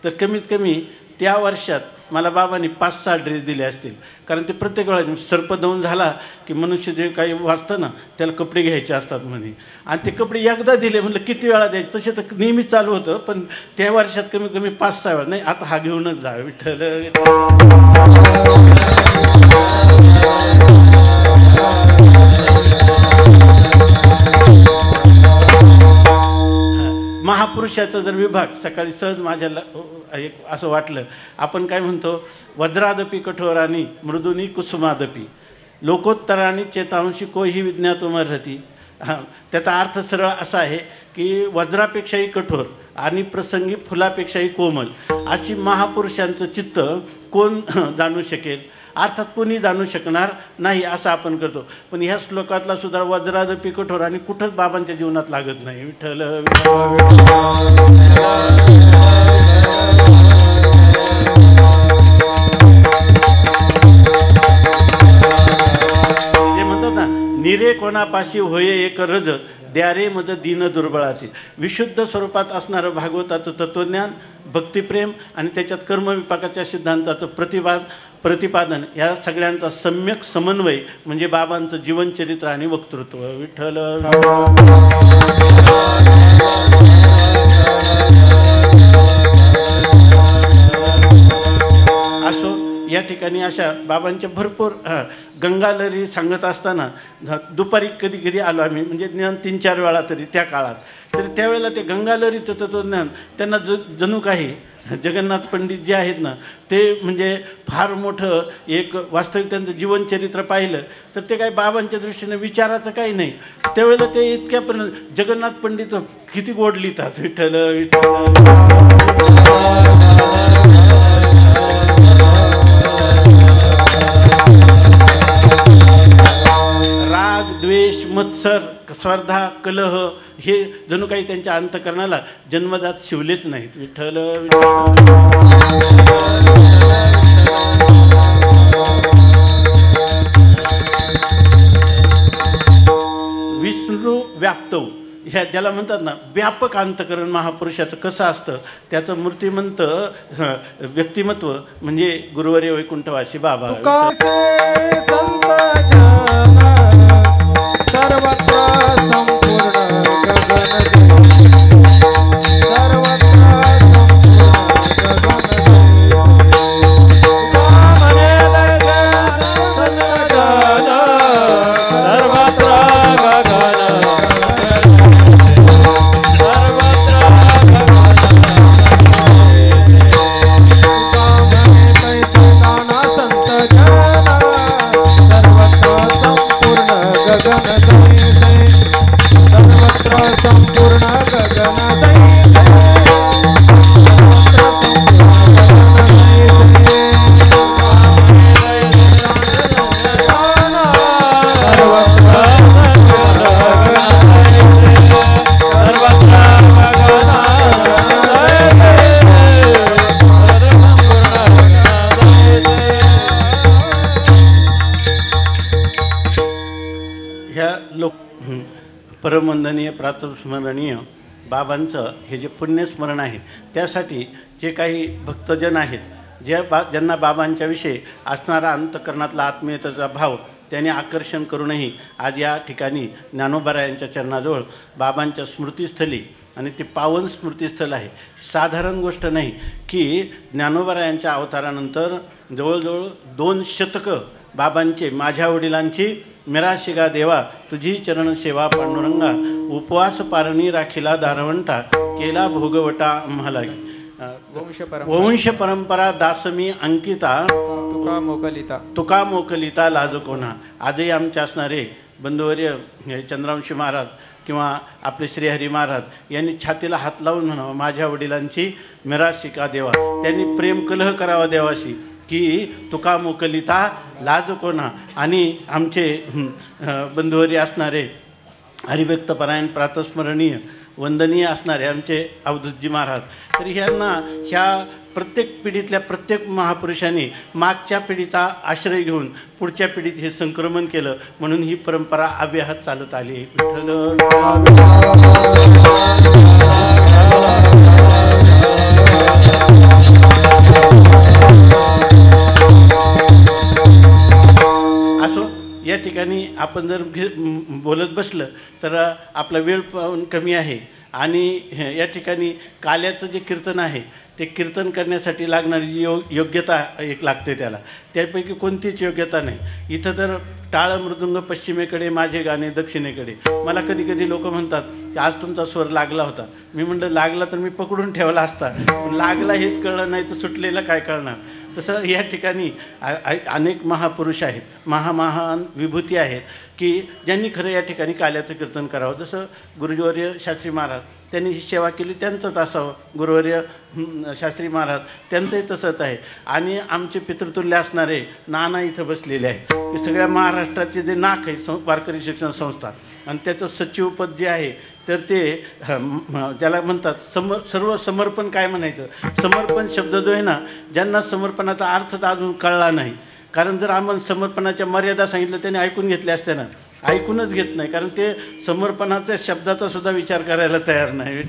S5: तर कमीत कमी त्या वर्षात मला बाबांनी 5-6 ड्रेस दिले असतील. कारण ते प्रत्येक वेळा सर्पदंश झाला की मनुष्य जे काही वाचतं ना त्याला कपडे घ्यायचे असतात म्हणे. आणि ते कपडे एकदा दिले म्हणलं किती वेळा द्यायचे. तसे तर नेहमी चालू होतं पण त्या वर्षात कमीत कमी 5-6 वेळा. नाही आता हा घेऊनच जा. विठ्ठल. महापुरुषाचा जर विभाग सकाळी सहज माझ्याला एक असं वाटलं. आपण काय म्हणतो वज्रादपी कठोरानी मृदुनी कुसुमादपी लोकोत्तरानी चेतांशी कोही विज्ञातुमर्हती. त्याचा अर्थ सरळ असा आहे की वज्रापेक्षाही कठोर आणि प्रसंगी फुलापेक्षाही कोमल अशी महापुरुषांचं चित्त कोण जाणू शकेल? अर्थात कोणी जाणू शकणार नाही असं आपण करतो. पण ह्या श्लोकातला सुद्धा वज्रादपी कठोर आणि कुठंच बाबांच्या जीवनात लागत नाही. विठ्ठल. कोणापाशी होय एक रज द्यारे मद दीन दुर्बळाचे. विशुद्ध स्वरूपात असणारं भागवताचं तत्त्वज्ञान, भक्तिप्रेम आणि त्याच्यात कर्मविपाकाच्या सिद्धांताचं प्रतिपादन या सगळ्यांचा सम्यक समन्वय म्हणजे बाबांचं जीवनचरित्र आणि वक्तृत्व. विठ्ठल असो. या ठिकाणी अशा बाबांच्या भरपूर गंगालहरी सांगत असताना दुपारी कधी कधी आलो आम्ही, म्हणजे ज्ञान 3-4 वेळा तरी त्या काळात. तर त्यावेळेला ते गंगालहरीचं तत्त्वज्ञान त्यांना जणू काही जगन्नाथ पंडित जे आहेत ना ते म्हणजे फार मोठं एक वास्तविक त्यांचं जीवनचरित्र पाहिलं तर ते काही बाबांच्या दृष्टीने विचाराचं काही नाही. त्यावेळेला ते इतक्यापर्यंत जगन्नाथ पंडित किती गोड लिहितात. विठ्ठल राग, द्वेष, मत्सर, स्पर्धा, कलह हे जणू काही त्यांच्या अंतःकरणाला जन्मजात शिवलेच नाहीत. विठ्ठल विष्णू व्याप्तव ह्या ज्याला म्हणतात ना व्यापक अंतःकरण महापुरुषाचं कसं असतं त्याचं मूर्तिमंत व्यक्तिमत्व म्हणजे गुरुवर्य वैकुंठवासी बाबा.
S3: संत जन सर्वत्र संपूर्ण गगन सर्वत्र
S5: परमवंदनीय प्रातस्मरणीय बाबांचं हे जे पुण्यस्मरण आहे त्यासाठी जे काही भक्तजन आहेत ज्यांना बाबांच्या विषयी असणारा अंतःकरणातला आत्मीयतेचा भाव त्याने आकर्षण करूनही आज या ठिकाणी ज्ञानोबारायांच्या चरणाजवळ बाबांच्या स्मृतिस्थली आणि ते पावन स्मृतिस्थल आहे. साधारण गोष्ट नाही की ज्ञानोबारायांच्या अवतारानंतर जवळजवळ 2 शतकं बाबांचे माझ्या वडिलांची मिराशिगा देवा तुझी चरण सेवा पांडुरंगा उपवास पारणी राखिला दारवंटा केला भोगवटा आम्हाला वंश परंपरा दासमी अंकिता तुका मोकलिता लाज कोणा. आजही आमचे असणारे बंधुवर्य चंद्रवंशी महाराज किंवा आपले श्रीहरी महाराज यांनी छातीला हात लावून म्हणावं माझ्या वडिलांची मिराशिका देवा. त्यांनी प्रेम कलह करावा देवाशी की तुका मोकलिता लाज कोणा. आणि आमचे बंधुवर्य असणारे हरिभक्तपरायण प्रातस्मरणीय वंदनीय असणारे आमचे अवधूतजी महाराज तर ह्यांना ह्या प्रत्येक पिढीतल्या प्रत्येक महापुरुषांनी मागच्या पिढीचा आश्रय घेऊन पुढच्या पिढीत हे संक्रमण केलं म्हणून ही परंपरा अव्याहत चालत आली. असो या ठिकाणी आपण जर बोलत बसलं तर आपला वेळ पण कमी आहे आणि या ठिकाणी काल्याचं जे कीर्तन आहे ते कीर्तन करण्यासाठी लागणारी जी योग्यता एक लागते त्याला त्यापैकी कोणतीच योग्यता नाही. इथं तर टाळ मृदुंग पश्चिमेकडे माझे गाणे दक्षिणेकडे. मला कधी कधी लोक म्हणतात की आज तुमचा स्वर लागला होता. मी म्हटलं लागला तर मी पकडून ठेवला असता लागला हेच कळलं नाही तर सुटलेलं काय कळणार. तसं या ठिकाणी अनेक महापुरुष आहेत महान विभूती आहेत की ज्यांनी खरं या ठिकाणी काल्याचं कीर्तन करावं. जसं गुरुवर्य शास्त्री महाराज त्यांनी ही सेवा केली त्यांचंच असावं. गुरुवर्य शास्त्री महाराज त्यांचंही तसंच आहे. आणि आमचे पितृतुल्य असणारे नाना इथं बसलेले आहेत की सगळ्या महाराष्ट्राचे जे नाक आहे वारकरी शिक्षण संस्था आणि त्याचं सचिवपद जे आहे तर ते ज्याला म्हणतात सर्व समर्पण काय म्हणायचं. समर्पण शब्द जो आहे ना ज्यांना समर्पणाचा अर्थ अजून कळला नाही कारण जर आम्हाला समर्पणाच्या मर्यादा सांगितलं त्याने ऐकून घेतल्या असत्या ना ऐकूनच घेत नाही, कारण ते समर्पणाच्या शब्दाचा सुद्धा विचार करायला तयार नाही.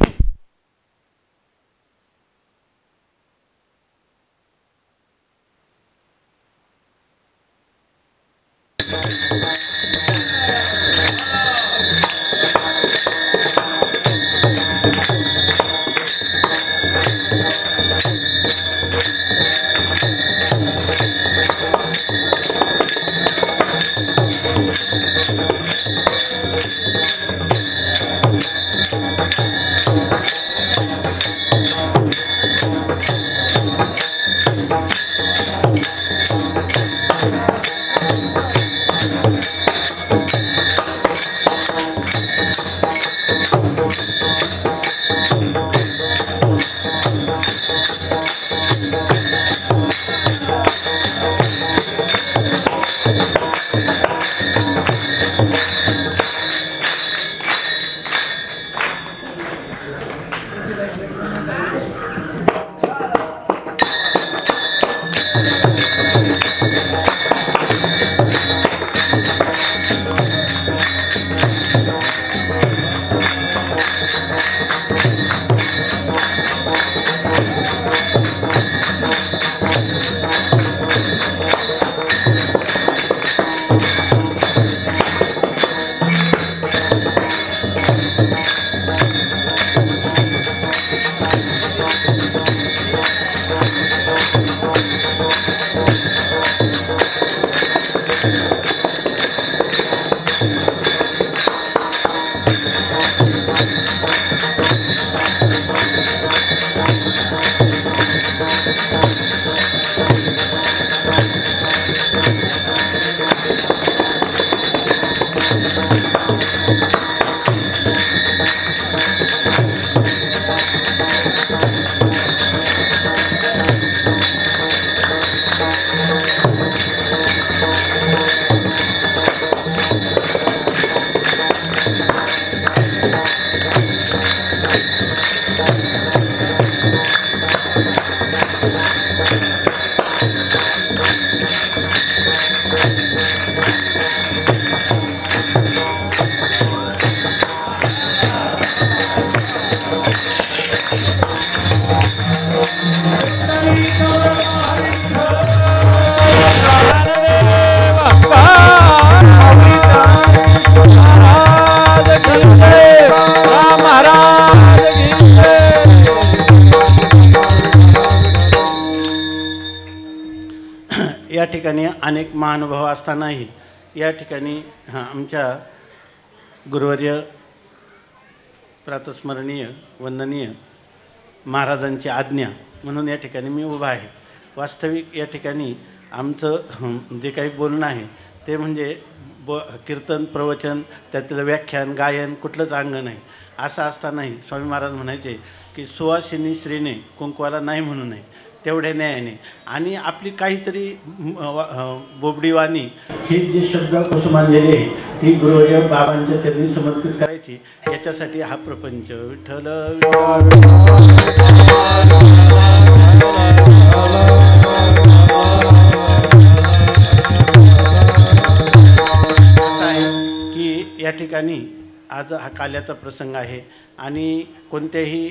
S5: या ठिकाणी अनेक महानुभाव असतानाही या ठिकाणी आमच्या गुरुवर्य प्रातस्मरणीय वंदनीय महाराजांची आज्ञा म्हणून या ठिकाणी मी उभा आहे. वास्तविक या ठिकाणी आमचं जे काही बोलणं आहे ते म्हणजे कीर्तन प्रवचन त्यातलं व्याख्यान गायन कुठलंच अंग नाही. असं असतानाही स्वामी महाराज म्हणायचे की सुवासिनी स्त्रीने कुंकवाला नाही म्हणू नये, तेवढ्या न्यायाने आणि आपली काहीतरी बोबडीवाणी हे जे शब्द कुसुमांजली ही गुरुवर्य बाबांच्या चरणी समर्पित करायची. याच्यासाठी हा प्रपंच विठ्ठल की या ठिकाणी आज हा काल्याचा प्रसंग आहे आणि कोणत्याही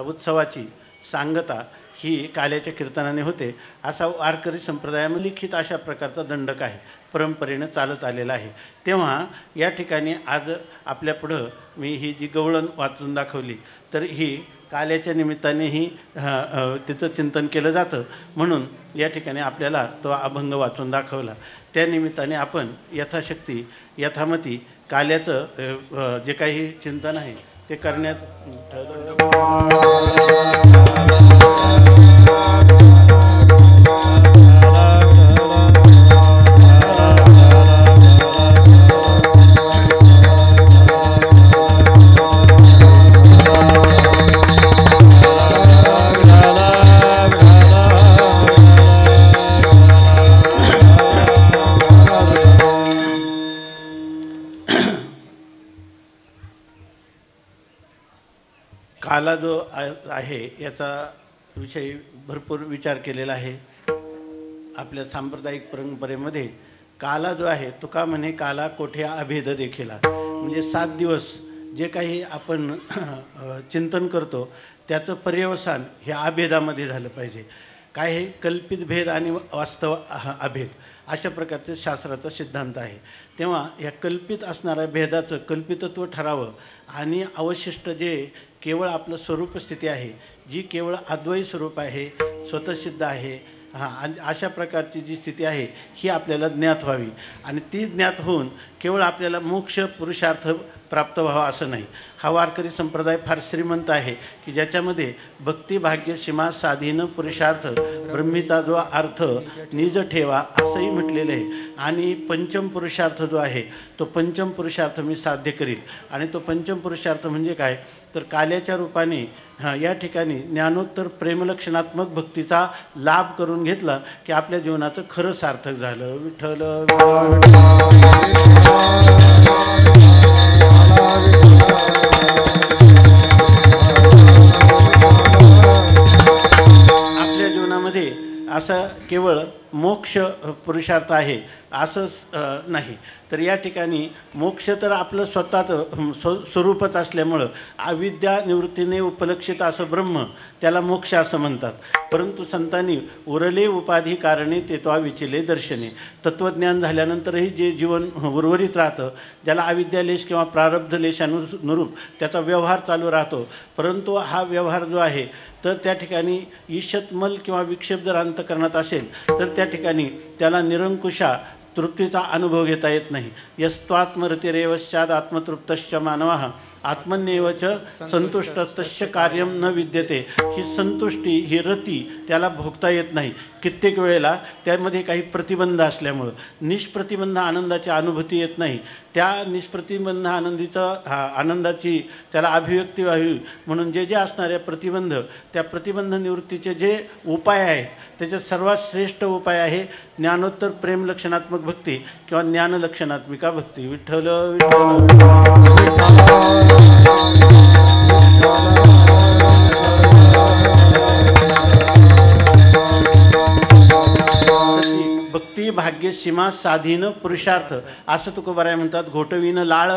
S5: उत्सवाची सांगता ही काल्याच्या कीर्तनाने होते. असा वारकरी संप्रदायामध्ये लिखित अशा प्रकारचा दंडक आहे, परंपरेनं चालत आलेला आहे. तेव्हा या ठिकाणी आज आपल्यापुढं मी ही जी गवळण वाचून दाखवली तर ही काल्याच्या निमित्तानेही तिचं चिंतन केलं जातं म्हणून या ठिकाणी आपल्याला तो अभंग वाचून दाखवला. त्या निमित्ताने आपण यथाशक्ती यथामती काल्याचं जे काही चिंतन आहे ते करण्यात काला जो आहे याचा विषयी भरपूर विचार केलेला आहे. आपल्या सांप्रदायिक परंपरेमध्ये काला जो आहे तुका म्हणे काला कोठे अभेद देखीला, म्हणजे 7 दिवस जे काही आपण चिंतन करतो त्याचं पर्यवसान ह्या अभेदामध्ये झालं पाहिजे. काय हे कल्पित भेद आणि वास्तव अभेद अशा प्रकारचे शास्त्राचा सिद्धांत आहे. तेव्हा या कल्पित असणाऱ्या भेदाचं कल्पितत्व ठरावं आणि अवशिष्ट जे केवळ आपलं स्वरूप स्थिती आहे, जी केवळ अद्वैत स्वरूप आहे, स्वतःसिद्ध आहे, अशा प्रकारची जी स्थिती आहे ही आपल्याला ज्ञात व्हावी. आणि ती ज्ञात होऊन केवळ आपल्याला मोक्ष पुरुषार्थ प्राप्त व्हावा असं नाही. हा वारकरी संप्रदाय फार श्रीमंत आहे की ज्याच्यामध्ये भक्ती भाग्य सीमा साधीन पुरुषार्थ ब्रह्मीचा जो अर्थ निज ठेवा असंही म्हटलेलं आहे. आणि पंचम पुरुषार्थ जो आहे तो पंचम पुरुषार्थ मी साध्य करील. आणि तो पंचम पुरुषार्थ म्हणजे काय तर काल्याच्या रूपाने या ठिकाणी ज्ञानोत्तर प्रेमलक्षणात्मक भक्तीचा लाभ करून घेतला की आपल्या जीवनाचं खरं सार्थक झालं. विठ्ठल आपल्या जीवनामध्ये असं केवळ मोक्ष पुरुषार्थ आहे असंच नाही, तर या ठिकाणी मोक्ष तर आपलं स्वतःचं स्वरूपच असल्यामुळं अविद्या निवृत्तीने उपलक्षित असं ब्रह्म त्याला मोक्ष असं म्हणतात. परंतु संतांनी उरले उपाधी कारणे तेत्वा विचिले दर्शने, तत्त्वज्ञान झाल्यानंतरही जे जीवन उर्वरित राहतं, ज्याला अविद्यालेश किंवा प्रारब्ध लेशानुरूप त्याचा व्यवहार चालू राहतो, परंतु हा व्यवहार जो आहे तर त्या ठिकाणी ईशतमल किंवा विक्षेप जर अंतःकरणात असेल तर त्या ठिकाणी त्याला निरंकुशा तृप्तीचा अनुभव घेता येत नाही. यस्त्वात्मरतिरेवश्चाद आत्मतृप्तश्च मानवः आत्मन्येवच संतुष्टस्तस्य कार्यम न विद्यते. ही संतुष्टी ही रती त्याला भोगता येत नाही. कित्येक वेळेला त्यामध्ये काही प्रतिबंध असल्यामुळं निष्प्रतिबंध आनंदाची अनुभूती येत नाही. त्या निष्प्रतिबंध आनंदाची त्याला अभिव्यक्ती व्हावी म्हणून जे असणारे प्रतिबंध, त्या प्रतिबंध निवृत्तीचे जे उपाय आहेत त्याच्यात सर्वात श्रेष्ठ उपाय आहे ज्ञानोत्तर प्रेमलक्षणात्मक भक्ती किंवा ज्ञानलक्षणात्मिका भक्ती. विठ्ठल भक्ती भाग्य सीमा साधीन पुरुषार्थ असं तुकोबाराय म्हणतात. घोटवीन लाळ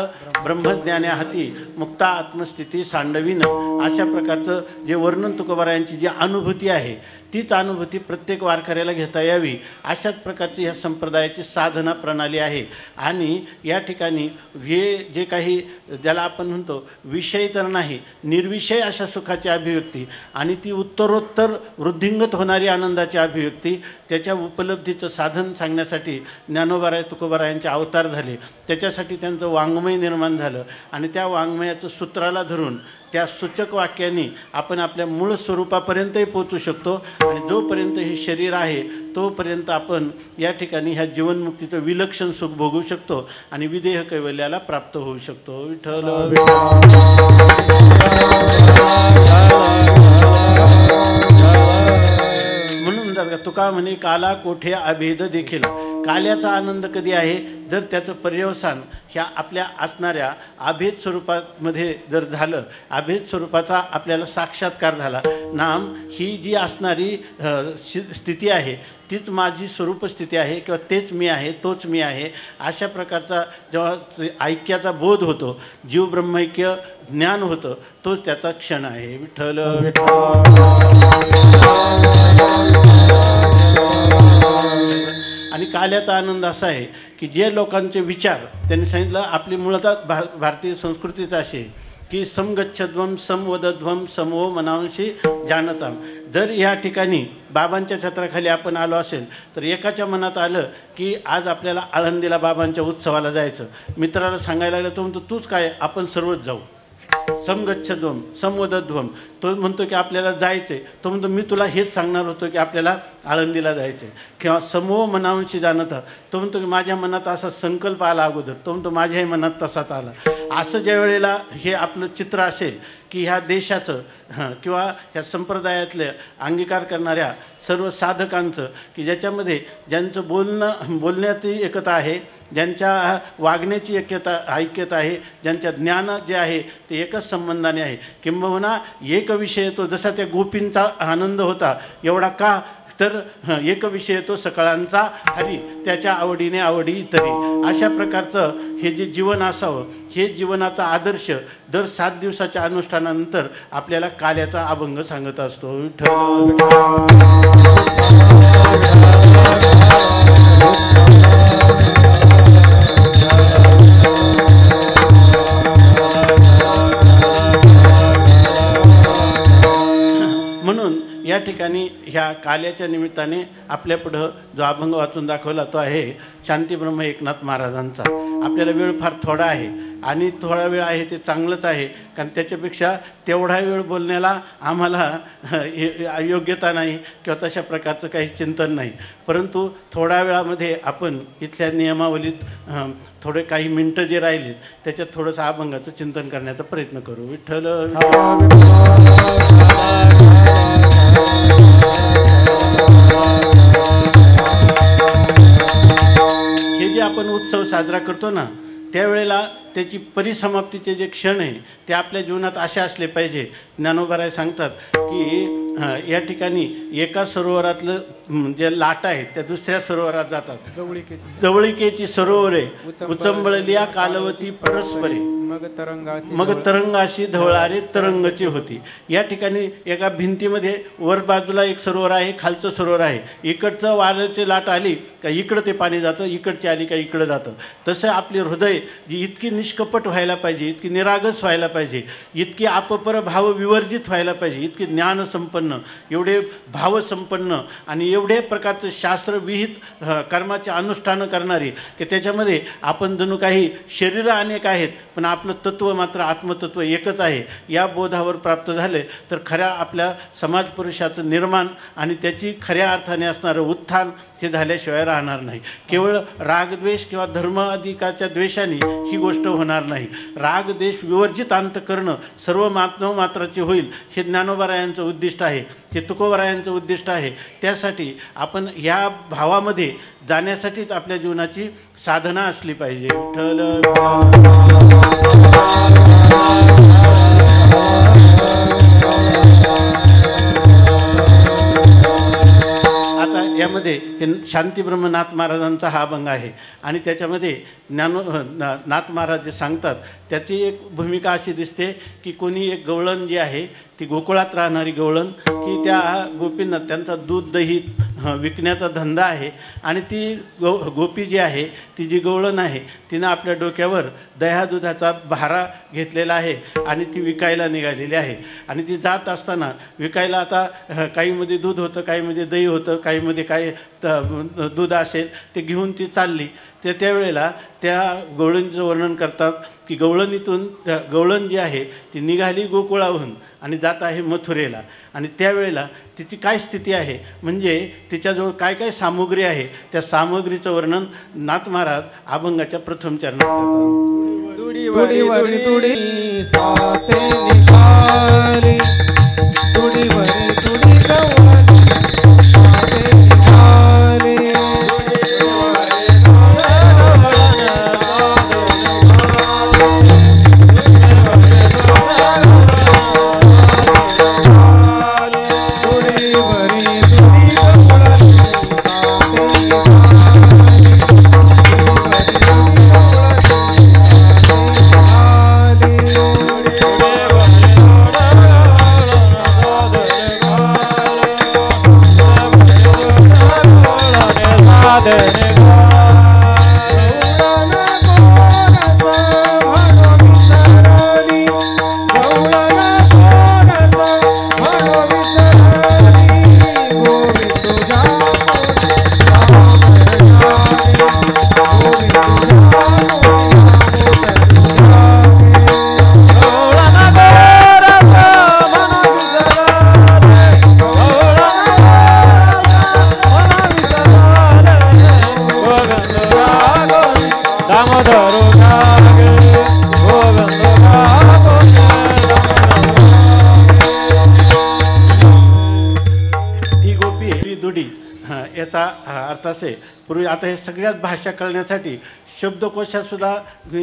S5: ब्रह्मज्ञाने हाती मुक्ता आत्मस्थिती सांडवीन. अशा प्रकारचं जे वर्णन तुकोबारायांची जी अनुभूती आहे तीच अनुभूती प्रत्येक वारकऱ्याला घेता यावी अशाच प्रकारची ह्या संप्रदायाची साधना प्रणाली आहे. आणि या ठिकाणी हे जे काही ज्याला आपण म्हणतो विषय तर नाही निर्विषय अशा सुखाची अभिव्यक्ती आणि ती उत्तरोत्तर वृद्धिंगत होणारी आनंदाची अभिव्यक्ती, त्याच्या उपलब्धीचं साधन सांगण्यासाठी ज्ञानोबाराय तुकोबारायांचे अवतार झाले. त्याच्यासाठी त्यांचं वाङ्मय निर्माण झालं आणि त्या वाङ्मयाचं सूत्राला धरून त्या सूचक वाक्यांनी आपण आपल्या मूळ स्वरूपापर्यंतही पोचू शकतो. आणि जोपर्यंत हे शरीर आहे तोपर्यंत आपण या ठिकाणी ह्या जीवनमुक्तीचं विलक्षण सुख भोगू शकतो आणि विदेह कैवल्याला प्राप्त होऊ शकतो. विठ्ठल म्हणून जर तुका म्हणे काला कोठे अभेद देखील. काल्याचा आनंद कधी आहे जर त्याचं पर्यवसान ह्या आपल्या असणाऱ्या अभेद स्वरूपामध्ये जर झालं, अभेद स्वरूपाचा आपल्याला साक्षात्कार झाला. नाम ही जी असणारी स्थिती आहे तीच माझी स्वरूप स्थिती आहे किंवा तेच मी आहे, तोच मी आहे, अशा प्रकारचा जेव्हा ऐक्याचा बोध होतो, जीव ब्रह्मैक्य ज्ञान होतं, तोच त्याचा क्षण आहे. विठ्ठल आणि काल्याचा आनंद असा आहे की जे लोकांचे विचार त्यांनी सांगितलं, आपली मूळतः भारतीय संस्कृतीच अशी की समगच्छध्वम समवदध्वम समो मनांशी जानताम. जर या ठिकाणी बाबांच्या छत्राखाली आपण आलो असेल तर एकाच्या मनात आलं की आज आपल्याला आळंदीला बाबांच्या उत्सवाला जायचं, मित्राला सांगायला लागलं तो म्हणतो तूच काय, आपण सर्वच जाऊ. समगच्छध्वम समवदध्वम, तो म्हणतो की आपल्याला जायचं आहे, तो म्हणतो मी तुला हेच सांगणार होतो की आपल्याला आळंदीला जायचं आहे. किंवा समूह मनांशी जाणता, तो म्हणतो की माझ्या मनात असा संकल्प आला अगोदर, तो म्हणतो माझ्याही मनात तसाच आला. असं ज्या वेळेला हे आपलं चित्र असेल की ह्या देशाचं किंवा ह्या संप्रदायातल्या अंगीकार करणाऱ्या सर्व साधकांचं की ज्याच्यामध्ये ज्यांचं बोलण्याची एकता आहे, ज्यांच्या वागण्याची ऐक्यता आहे, ज्यांच्या ज्ञान जे आहे ते एकच संबंधाने आहे. किंबहुना एक विषय तो जसा त्या गोपींचा आनंद होता एवढा का तर एक विषय तो सकळांचा हरी, त्याच्या आवडीने आवडी तरी. अशा प्रकारचं हे जे जीवन असावं, हे जीवनाचा आदर्श दर 7 दिवसाच्या अनुष्ठानानंतर आपल्याला काल्याचा अभंग सांगत असतो. म्हणून या ठिकाणी ह्या काल्याच्या निमित्ताने आपल्यापुढं जो अभंग वाचून दाखवला तो आहे शांतीब्रह्म एकनाथ महाराजांचा. आपल्याला वेळ फार थोडा आहे आणि थोडा वेळ आहे ते चांगलंच आहे, कारण त्याच्यापेक्षा तेवढा वेळ बोलण्याला आम्हाला योग्यता नाही किंवा तशा प्रकारचं काही चिंतन नाही. परंतु थोड्या वेळामध्ये आपण इथल्या नियमावलीत थोडे काही मिनटं जे राहिलेत त्याच्यात थोडंसं अभंगाचं चिंतन करण्याचा प्रयत्न करू. विठ्ठल हे जे आपण उत्सव साजरा करतो ना, त्यावेळेला त्याची परिसमाप्तीचे जे क्षण आहे ते आपल्या जीवनात असे असले पाहिजे. ज्ञानोबाराय सांगतात की या ठिकाणी एका सरोवरातलं जे लाटा आहेत त्या दुसऱ्या सरोवरात जातात. जवळिकेची सरोवरे उचंबळलिया कालवती परस्परे, मग तरंगाशी धवळारे तरंगची होती. या ठिकाणी एका भिंतीमध्ये वर बाजूला एक सरोवर आहे, खालचं सरोवर आहे. इकडचं वाऱ्याची लाट आली का इकडं ते पाणी जातं, इकडची आली का इकडं जातं. तसं आपले हृदय जी इतकी निष्कपट व्हायला पाहिजे, इतकी निरागस व्हायला पाहिजे, इतकी आपपर भाव विवर्जित व्हायला पाहिजे, इतकी ज्ञानसंपन्न, एवढे भावसंपन्न आणि एवढे प्रकारचं शास्त्रविहित कर्माचे अनुष्ठानं करणारी की त्याच्यामध्ये आपण जणू काही शरीरं अनेक आहेत पण आपलं तत्त्व मात्र आत्मतत्व एकच आहे. या बोधावर प्राप्त झाले तर खऱ्या आपल्या समाजपुरुषाचं निर्माण आणि त्याची खऱ्या अर्थाने असणारं उत्थान हे झाल्याशिवाय राहणार नाही. केवळ रागद्वेष किंवा धर्म अधिकाच्या द्वेषाने ही गोष्ट होणार नाही. रागद्वेष विवर्जित अंतकरण सर्व मात्राचे होईल हे ज्ञानोबारायांचं उद्दिष्ट आहे, हे तुकोबारायांचं उद्दिष्ट आहे. त्यासाठी आपण ह्या भावामध्ये जाण्यासाठीच आपल्या जीवनाची साधना असली पाहिजे. आता यामध्ये शांतीब्रह्मनाथ महाराजांचा हा अभंग आहे आणि त्याच्यामध्ये नाथ महाराज जे सांगतात त्याची एक भूमिका अशी दिसते की कोणी एक गवळण जी आहे ती गोकुळात राहणारी गवळण की त्या गोपींना त्यांचा दूध दही विकण्याचा धंदा आहे आणि ती गोपी जी आहे ती जी गवळण आहे तिनं आपल्या डोक्यावर दह्या दुधाचा भारा घेतलेला आहे आणि ती विकायला निघालेली आहे. आणि ती जात असताना विकायला आता काहीमध्ये दूध होतं, काहीमध्ये दही होतं, काहीमध्ये काही दूध असेल ते घेऊन ती चालली. त्यावेळेला त्या गवळणीचं वर्णन करतात की गवळणीतून गवळण जी आहे ती निघाली गोकुळाहून आणि जात आहे मथुरेला. आणि त्यावेळेला तिची काय स्थिती आहे म्हणजे तिच्याजवळ काय काय सामुग्री आहे त्या सामग्रीचं वर्णन नाथ महाराज अभंगाच्या प्रथम चरणात करतात.
S3: तुडी वरी तुडी साते निघाली, तुडी वरी तुडी गवळणी साते निघाली.
S5: याचा अर्थ असे पूर्वी आता हे सगळ्याच भाषा कळण्यासाठी शब्दकोशातसुद्धा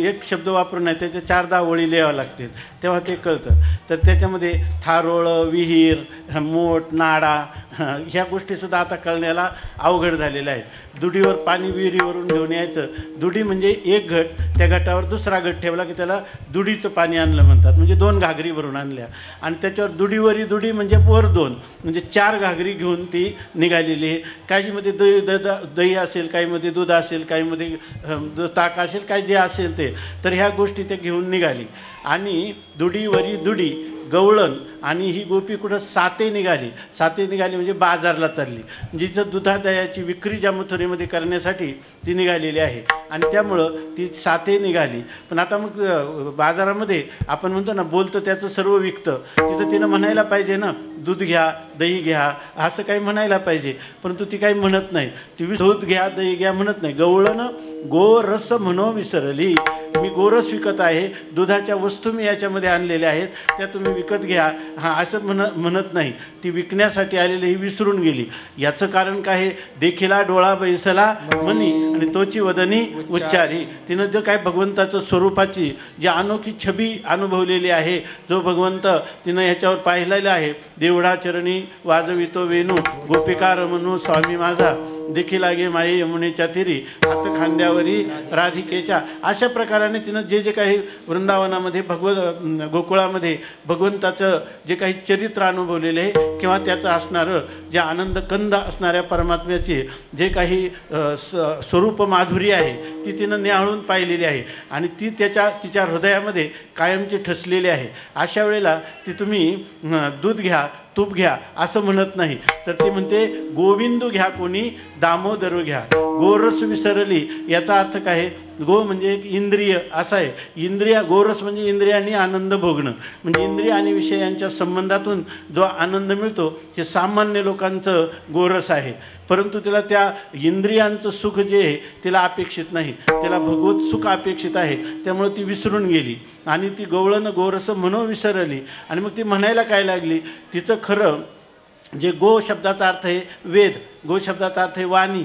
S5: एक शब्द वापरून नाही त्याच्या 4-10 ओळी लिहाव्या लागतील तेव्हा ते कळतं. तर त्याच्यामध्ये थारोळ, विहीर, मोठ, नाडा ह्या गोष्टीसुद्धा आता कळण्याला अवघड झालेल्या आहेत. दुडीवर पाणी विहिरीवरून घेऊन यायचं. दुडी म्हणजे एक घट, त्या घटावर दुसरा घट ठेवला की त्याला दुडीचं पाणी आणलं म्हणतात. म्हणजे 2 घागरी भरून आणल्या आणि त्याच्यावर दुडीवरी दुडी म्हणजे वर 2 म्हणजे 4 घागरी घेऊन ती निघालेली आहे. काहीमध्ये दही असेल, काहीमध्ये दूध असेल, काहीमध्ये ताक असेल, काय जे असेल ते. तर ह्या गोष्टी ते घेऊन निघाली आणि दुडीवरी दुडी गवळण आणि ही गोपी कुठं साते निघाली. साते निघाली म्हणजे बाजारला चालली. जिथं दुधादयाची विक्री ज्या मथुरेमध्ये करण्यासाठी ती निघालेली आहे आणि त्यामुळं ती साते निघाली. पण आता मग बाजारामध्ये आपण म्हणतो ना, बोलतं त्याचं सर्व विकतं. तिथं तिनं म्हणायला पाहिजे ना, दूध घ्या, दही घ्या, असं काही म्हणायला पाहिजे. परंतु ती काही म्हणत नाही. ती दूध घ्या, दही घ्या म्हणत नाही. गवळण गोरस म्हणो विसरली. मी गोरस विकत आहे, दुधाच्या वस्तू मी याच्यामध्ये आणलेल्या आहेत, त्या तुम्ही विकत घ्या, हां असं म्हणत नाही. ती विकण्यासाठी आलेली ही विसरून गेली. याचं कारण काय आहे? देखिला डोळा बैसला मनी आणि तोची वदनी उच्चारी. तिनं जो काय भगवंताचं स्वरूपाची जी अनोखी छबी अनुभवलेली आहे, जो भगवंत तिनं ह्याच्यावर पाहिलेला आहे. देवढा चरणी वाजवितो वेणू गोपिका रमणू स्वामी माझा, देखील गे माई यमुनेच्या तिरी हात खांद्यावरी राधिकेच्या. अशा प्रकाराने तिनं जे जे काही वृंदावनामध्ये गोकुळामध्ये भगवंताचं जे काही चरित्र अनुभवलेले आहे किंवा त्याचं असणारं जे आनंदकंद असणाऱ्या परमात्म्याचे जे काही स्वरूप माधुरी आहे ती तिनं न्याहाळून पाहिलेली आहे आणि ती तिच्या हृदयामध्ये कायमची ठसलेली आहे. अशा वेळेला ती तुम्ही दूध घ्या, तूप घ्या असं म्हणत नाही, तर ती म्हणते गोविंदू घ्या कोणी, दामोदर घ्या. गोरस विसरली याचा अर्थ काय? गो म्हणजे एक इंद्रिय असा आहे. इंद्रिय गोरस म्हणजे इंद्रियांनी आनंद भोगणं, म्हणजे इंद्रिय आणि विषयांच्या संबंधातून जो आनंद मिळतो हे सामान्य लोकांचं गोरस आहे. परंतु तिला त्या इंद्रियांचं सुख जे आहे तिला अपेक्षित नाही, तिला भगवत सुख अपेक्षित आहे. त्यामुळे ती विसरून गेली आणि ती गवळण गोरस म्हणून विसरली. आणि मग ती म्हणायला काय लागली? तिचं खरं जे गो शब्दाचा अर्थ आहे वेद, गो शब्दाचा अर्थ आहे वाणी,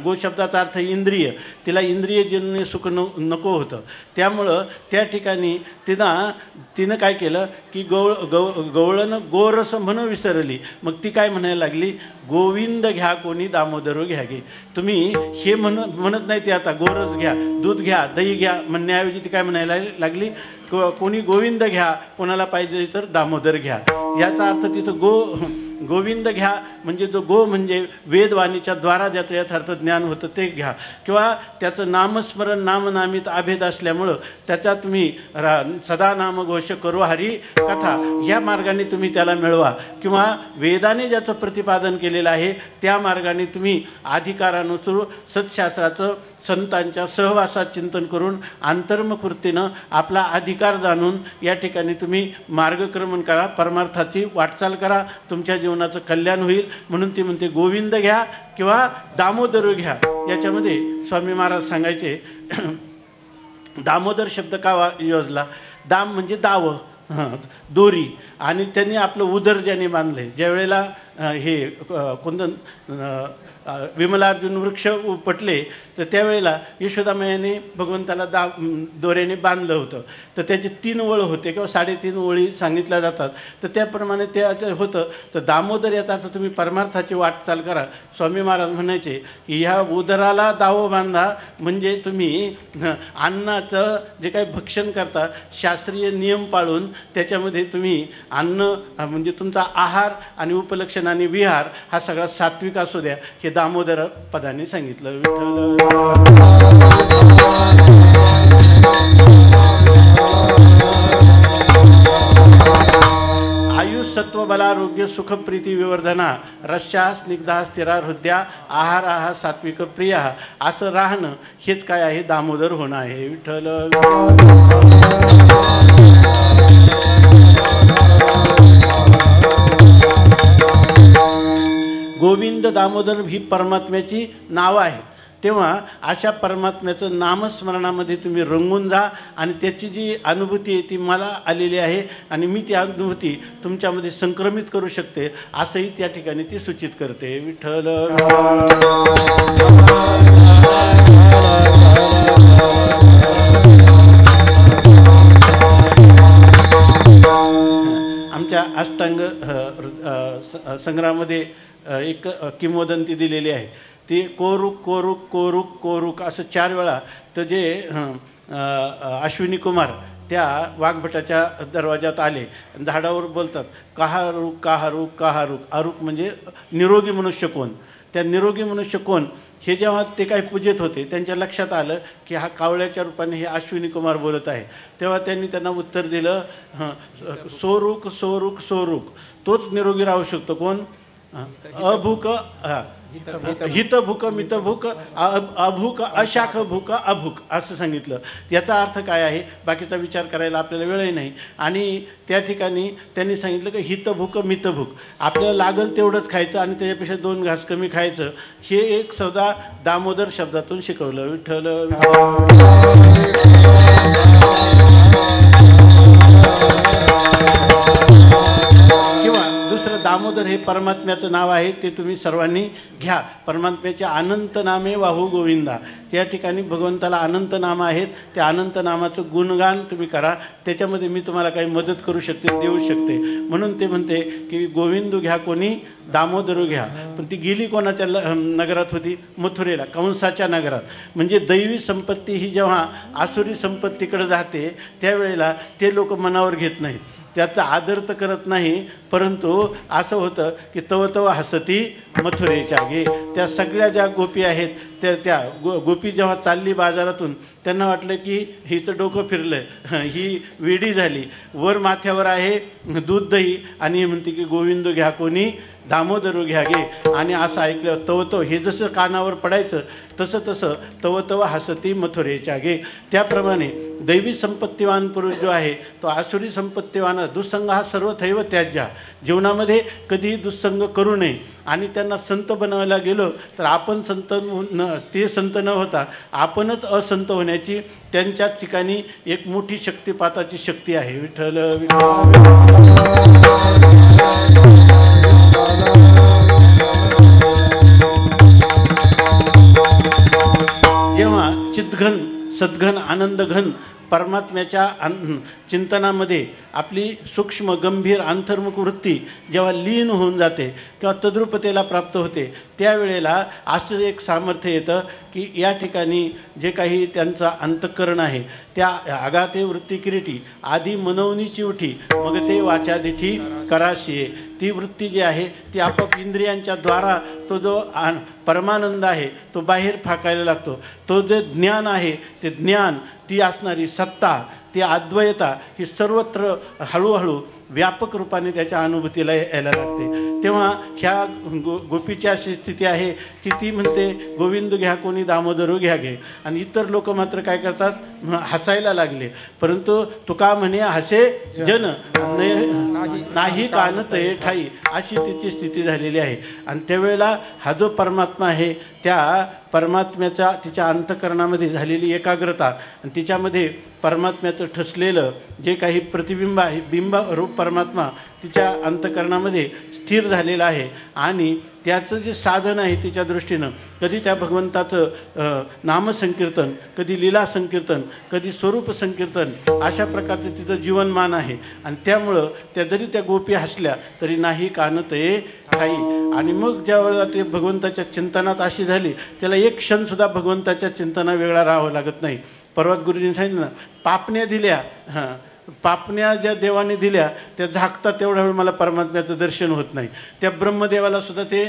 S5: गो शब्दाचा अर्थ इंद्रिय. तिला इंद्रियजन्य सुख नको होतं. त्यामुळं त्या ठिकाणी तिनं काय केलं की गवळण गोरस म्हणून विसरली. मग ती काय म्हणायला लागली? गोविंद घ्या कोणी, दामोदर घ्या गे. तुम्ही हे म्हणत नाही, ते आता गोरस घ्या, दूध घ्या, दही घ्या म्हणण्याऐवजी ती काय म्हणायला लागली? कोणी गोविंद घ्या, कोणाला पाहिजे तर दामोदर घ्या. याचा अर्थ तिथं गोविंद घ्या म्हणजे जो गो म्हणजे वेदवाणीच्या द्वारा ज्याचं यथार्थ ज्ञान होतं ते घ्या, किंवा त्याचं नामस्मरण नामनामित अभेद असल्यामुळं त्याचा तुम्ही सदा नाम घोष करू हरी कथा या मार्गाने तुम्ही त्याला मिळवा, किंवा वेदाने ज्याचं प्रतिपादन केलेलं आहे त्या मार्गाने तुम्ही अधिकारानुसार सत्शास्त्राचं संतांच्या सहवासात चिंतन करून अंतर्मुख वृत्तीनं आपला अधिकार जाणून या ठिकाणी तुम्ही मार्गक्रमण करा, परमार्थाची वाटचाल करा, तुमच्या जीवनाचं कल्याण होईल. म्हणून ती म्हणते गोविंद घ्या किंवा दामोदर घ्या. याच्यामध्ये स्वामी महाराज सांगायचे दामोदर शब्द का योजला? दाम म्हणजे दाव, दोरी, आणि त्यांनी आपलं उदर ज्याने बांधले. ज्या वेळेला हे कोणतं विमलार्जुन वृक्ष उपटले तर त्यावेळेला यशोदामायाने भगवंताला दोऱ्याने बांधलं होतं. तर त्याचे 3 ओळ होते किंवा 3.5 ओळी सांगितल्या जातात. तर त्याप्रमाणे ते होतं. तर दामोदर याचा अर्थ तुम्ही परमार्थाची वाटचाल करा. स्वामी महाराज म्हणायचे की ह्या उदराला दाव बांधा, म्हणजे तुम्ही अन्नाचं जे काही भक्षण करता शास्त्रीय नियम पाळून त्याच्यामध्ये तुम्ही अन्न म्हणजे तुमचा आहार आणि उपलक्षण आणि विहार हा सगळा सात्विक असू द्या, हे दामोदर पदाने सांगितलं. विठ्ठल आयुष सत्व बलारोग्य सुख प्रीती विवर्धना रस्या स्निग्धा स्थिरा हृदया आहार आहा सात्विक प्रिय असं राहणं हेच काय आहे? दामोदर होणं आहे. विठ्ठल गोविंद दामोदर ही परमात्म्याची नावं आहेत. तेव्हा अशा परमात्म्याचं नामस्मरणामध्ये तुम्ही रंगून जा आणि त्याची जी अनुभूती आहे ती मला आलेली आहे आणि मी ती अनुभूती तुमच्यामध्ये संक्रमित करू शकते असंही त्या ठिकाणी ती सूचित करते. विठ्ठल आमच्या अष्टांग संग्रहामध्ये एक किंवदंती दिलेली आहे. ती कोरुक कोरुक कोरुक कोरुक असं 4 वेळा तर जे अश्विनी कुमार त्या वाघभटाच्या दरवाजात आले, झाडावर बोलतात काहारूक काहारूक काहारूक. आरूक म्हणजे निरोगी मनुष्य कोण. त्या निरोगी मनुष्य कोण हे जेव्हा ते काही पूजेत होते त्यांच्या लक्षात आलं की हा कावळ्याच्या रूपाने हे अश्विनी कुमार बोलत आहे. तेव्हा त्यांनी त्यांना उत्तर दिलं सोरुक सोरुक सोरुक. तोच निरोगी राहू शकतो कोण. अभूक हितभूक मितभूक अभूक अशाख भूक अभूक असं सांगितलं. याचा अर्थ काय आहे बाकीचा विचार करायला आपल्याला वेळही नाही. आणि त्या ठिकाणी त्यांनी सांगितलं की हितभूक मितभूक आपल्याला लागल तेवढंच खायचं आणि त्याच्यापेक्षा 2 घास कमी खायचं. हे एक सौदा दामोदर शब्दातून शिकवलं. विठ्ठल किंवा दुसरं दामोदर हे परमात्म्याचं नाव आहे. ते तुम्ही सर्वांनी घ्या. परमात्म्याचे अनंत नामे वाहू गोविंदा. त्या ठिकाणी भगवंताला अनंत नामं आहेत. त्या अनंत नामाचं गुणगान तुम्ही करा. त्याच्यामध्ये मी तुम्हाला काही मदत करू शकते, देऊ शकते. म्हणून ते म्हणते की गोविंदू घ्या कोणी दामोदरू घ्या. पण ती गेली कोणाच्या नगरात होती. मथुरेला, कंसाच्या नगरात. म्हणजे दैवी संपत्ती ही जेव्हा आसुरी संपत्तीकडे जाते त्यावेळेला ते लोक मनावर घेत नाहीत, त्याचा आदर तर करत नाही. परंतु असं होतं की तव तव हसती मथुरेच्या गे. त्या सगळ्या ज्या गोपी आहेत त्या गोपी जेव्हा चालली बाजारातून त्यांना वाटलं की हिचं डोकं फिरलं, ही वेडी झाली. वर माथ्यावर आहे दूध दही आणि म्हणते की गोविंद घ्या कोणी दामोदरू घ्या गे. आणि असं ऐकलं तव तव हे जसं कानावर पडायचं तसं तसं तव तव हसती मथुरेच्या गे. त्याप्रमाणे दैवी संपत्तीवान पुरुष जो आहे तो आसुरी संपत्तीवान. दुःसंग हा सर्वथैव त्याज्या. जीवनामध्ये कधीही दुःसंग करू नये. आणि त्यांना संत बनवायला गेलो तर आपण संत ते संत न होता आपणच असंत होण्याची त्यांच्या ठिकाणी एक मोठी शक्तिपाताची शक्ती आहे. विठ्ठल जेव्हा चितघन सद्घन आनंदघन परमात्म्याच्या चिंतनामध्ये आपली सूक्ष्म गंभीर अंतर्मुख वृत्ती जेव्हा लीन होऊन जाते किंवा तद्रुपतेला प्राप्त होते त्यावेळेला असं एक सामर्थ्य येतं की या ठिकाणी जे काही त्यांचा अंतःकरण आहे त्या आगाते वृत्ती किरीटी आधी मनवनी चिवठी मग ते वाचा दिठी कराशिये. ती वृत्ती जी आहे ती आपोआप इंद्रियांच्या द्वारा तो जो परमानंद आहे तो बाहेर फाकायला लागतो. तो जे ज्ञान आहे ते ज्ञान, ती असणारी सत्ता, ती अद्वैता ही सर्वत्र हळूहळू व्यापक रूपाने त्याच्या अनुभूतीला यायला लागते. तेव्हा ह्या गोपीची अशी स्थिती आहे की ती म्हणते गोविंद घ्या कोणी दामोदरू घ्या घे. आणि इतर लोक मात्र काय करतात हसायला लागले. परंतु तुका म्हणे हसे जन नाही कानत ठाई अशी तिची स्थिती झालेली आहे. आणि त्यावेळेला हा जो परमात्मा आहे त्या परमात्म्याच्या तिच्या अंतःकरणामध्ये झालेली एकाग्रता आणि तिच्यामध्ये परमात्म्याचं ठसलेलं जे काही प्रतिबिंब आहे बिंब रूप परमात्मा तिच्या अंतःकरणामध्ये स्थिर झालेलं आहे. आणि त्याचं जे साधन आहे तिच्या दृष्टीनं कधी त्या भगवंताचं नामसंकीर्तन, कधी लीला संकीर्तन, कधी स्वरूप संकीर्तन अशा प्रकारचं तिचं जीवनमान आहे. आणि त्यामुळं त्या जरी त्या गोपी हसल्या तरी नाही कानत ये ठाई. आणि मग ज्या वेळेला ते भगवंताच्या चिंतनात अशी झाली त्याला एक क्षणसुद्धा भगवंताच्या चिंतना वेगळा राहावं लागत नाही. परवात गुरुजींनी सांगितलं ना पापण्या दिल्या, पापण्या ज्या देवाने दिल्या त्या झाकतात तेवढ्या वेळ मला परमात्म्याचं दर्शन होत नाही. त्या ब्रह्मदेवाला सुद्धा ते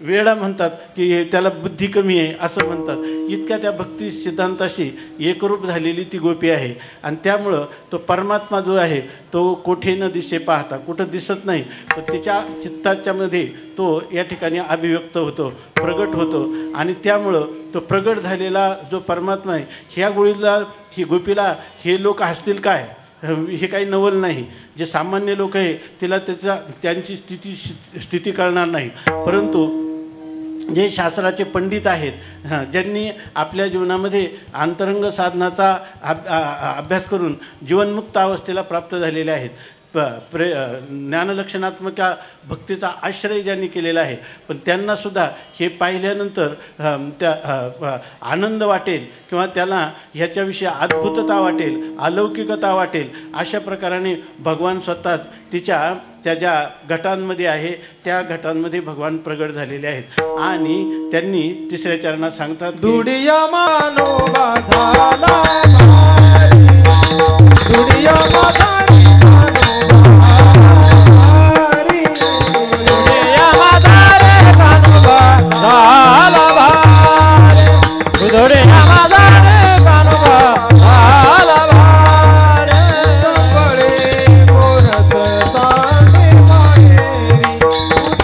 S5: वेडा म्हणतात की त्याला बुद्धी कमी आहे असं म्हणतात. इतक्या त्या भक्ती सिद्धांताशी एकरूप झालेली ती गोपी आहे. आणि त्यामुळं तो परमात्मा जो आहे तो कोठे न दिसे पाहता, कुठं दिसत नाही तर तिच्या चित्ताच्यामध्ये तो या ठिकाणी अभिव्यक्त होतो, प्रगट होतो. आणि त्यामुळं तो प्रगट झालेला जो परमात्मा आहे ह्या गोळीला ही गोपीला हे लोक हसतील काय, हे काही नवल नाही. जे सामान्य लोक आहे तिला त्यांची स्थिती कळणार नाही. परंतु जे शास्त्राचे पंडित आहेत ज्यांनी आपल्या जीवनामध्ये अंतरंग साधनाचा अभ्यास करून जीवनमुक्त अवस्थेला प्राप्त झालेले आहेत ज्ञानलक्षणात्मक भक्तीचा आश्रय ज्यांनी केलेला आहे, पण त्यांनासुद्धा हे पाहिल्यानंतर त्या आनंद वाटेल किंवा त्याला ह्याच्याविषयी अद्भुतता वाटेल, अलौकिकता वाटेल, अशा प्रकाराने भगवान स्वतःच त्या ज्या घटांमध्ये आहे त्या घटांमध्ये भगवान प्रगट झालेले आहेत. आणि त्यांनी तिसऱ्या चरणात सांगतात,
S3: दुडिया मानोबा झाला भारी, दुडिया माधारी मानोबा भारी, दुडिया माधारे मानोबा झाला भारी, दुडिया माधारे मानोबा झाला भारी, संबळे मोरस सांगे माहेरी,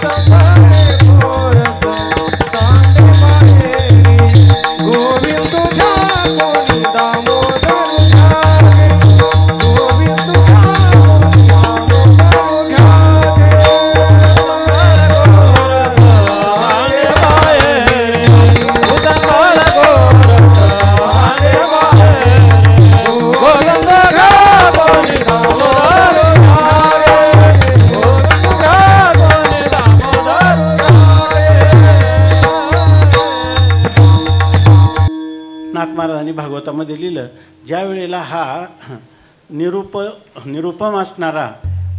S3: संबळे मोरस सांगे माहेरी, गोविंद तुझ्या कोणी दामोदर घ्यावे, गोविंद तुझ्या कोणी दामोदर घ्यावे, सांगे माहेरी, उदंबळ गोरख सांगे माहेरी, गोविंद तुझ्या कोणी दामोदर घ्यावे, गोविंद तुझ्या कोणी दामोदर घ्यावे.
S5: नाथ महाराजांनी भागवतामध्ये लिहिलं, ज्या वेळेला हा निरुपम असणारा,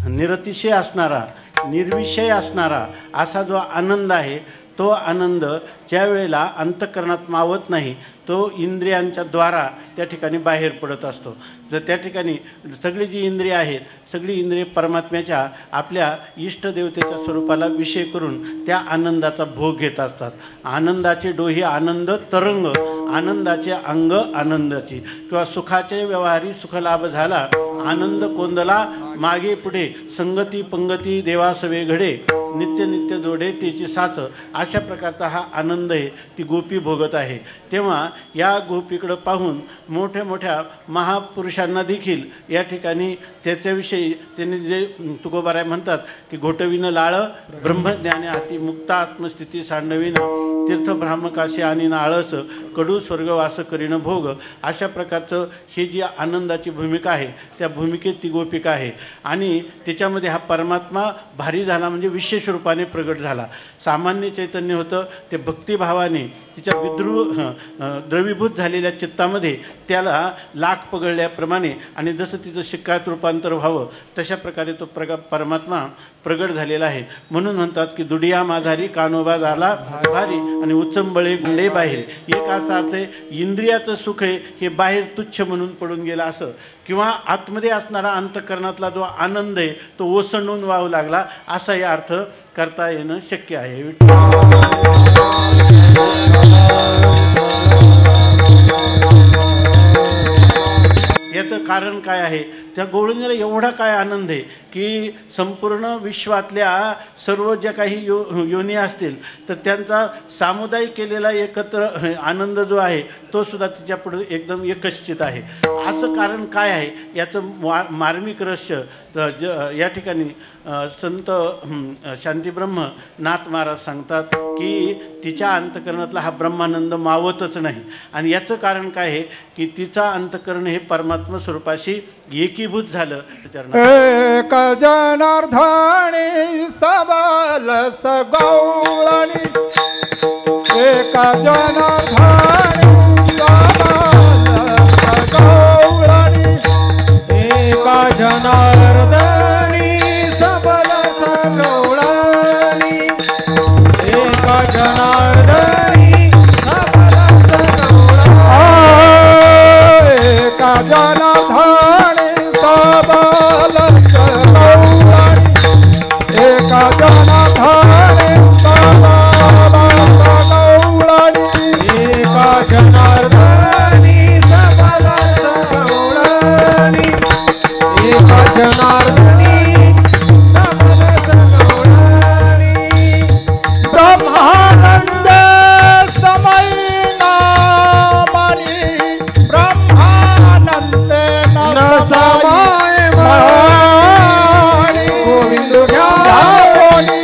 S5: निरतिशय असणारा, निर्विषय असणारा असा जो आनंद आहे, तो आनंद ज्या वेळेला अंतःकरणात मावत नाही, तो इंद्रियांच्या द्वारा त्या ठिकाणी बाहेर पडत असतो. जर त्या ठिकाणी सगळी जी इंद्रिय आहेत, सगळी इंद्रिय परमात्म्याच्या आपल्या इष्टदेवतेच्या स्वरूपाला विषय करून त्या आनंदाचा भोग घेत असतात. आनंदाचे डोही आनंद तरंग, आनंदाचे अंग आनंदाची, किंवा सुखाचे व्यवहारी सुखलाभ झाला, आनंद कोंदला मागे पुढे, संगती पंगती देवासवे घडे, नित्य नित्य जोडे त्याची साथ, अशा प्रकारचा हा आनंद आहे, ती गोपी भोगत आहे. तेव्हा या गोपीकडं पाहून मोठ्या मोठ्या महापुरुषांना देखील या ठिकाणी त्याच्याविषयी त्यांनी जे तुकोबाराय म्हणतात की, घोटविनं लाळ ब्रह्मज्ञाने हाती, मुक्त आत्मस्थिती सांडविनं, तीर्थ ब्राह्मकाशी आणि नाळस, कडू स्वर्गवास करीन भोग, अशा प्रकारचं ही जी आनंदाची भूमिका आहे, त्या भूमिकेत ती गोपिका आहे. आणि त्याच्यामध्ये हा परमात्मा भारी झाला म्हणजे विशेष रूपाने प्रगट झाला. सामान्य चैतन्य होतं, ते भक्तिभावाने तिच्या द्रवीभूत झालेल्या चित्तामध्ये त्याला लाख पगळल्याप्रमाणे, आणि जसं तिचं शिक्कात रूपांतर व्हावं तशा प्रकारे तो परमात्मा प्रगट झालेला आहे. म्हणून म्हणतात की, दुडिया माधारी कानोबा झाला भारी, आणि उचंबळे गुंडे बाहेर. एक असा अर्थ आहे, इंद्रियाचं सुख आहे हे बाहेर तुच्छ म्हणून पडून गेला असं, किंवा आतमध्ये असणारा अंतःकरणातला जो आनंद आहे तो ओसंडून वाहू लागला, असाही अर्थ करता येणं शक्य आहे. याचं कारण काय आहे? त्या गवळणीला एवढा काय आनंद आहे की संपूर्ण विश्वातल्या सर्व ज्या काही योनी असतील तर त्यांचा सामुदायिक केलेला एकत्र आनंद जो आहे तो सुद्धा तिच्यापुढे एकदम एकश्चित आहे. असं कारण काय आहे याचं मार्मिक रहस्य या ठिकाणी संत शांतीब्रह्म नाथ महाराज सांगतात की तिच्या अंतःकरणातला हा ब्रह्मानंद मावतच नाही. आणि याचं कारण काय आहे की तिचा अंतःकरण हे परमात्मा स्वरूपाशी एकीभूत झालं.
S2: एक जनार्दनी सबल सगौळणी, एक जनार्दनी सबल सगौळणी,
S3: एक जनार्दनी सबल सगौळणी, एक जनार्दनी सबल सगौळणी,
S2: एक जनार्दनी सबल सगौळणी, एक जनार्दनी सबल सगौळणी,
S3: एक जनार्दनी सबल सगौळणी, एक जनार्दनी सबल सगौळणी.
S2: ब्रह्मानंद समय नामनी, ब्रह्मानंद न समाय मणी,
S3: गोविंद घ्या
S2: कोणी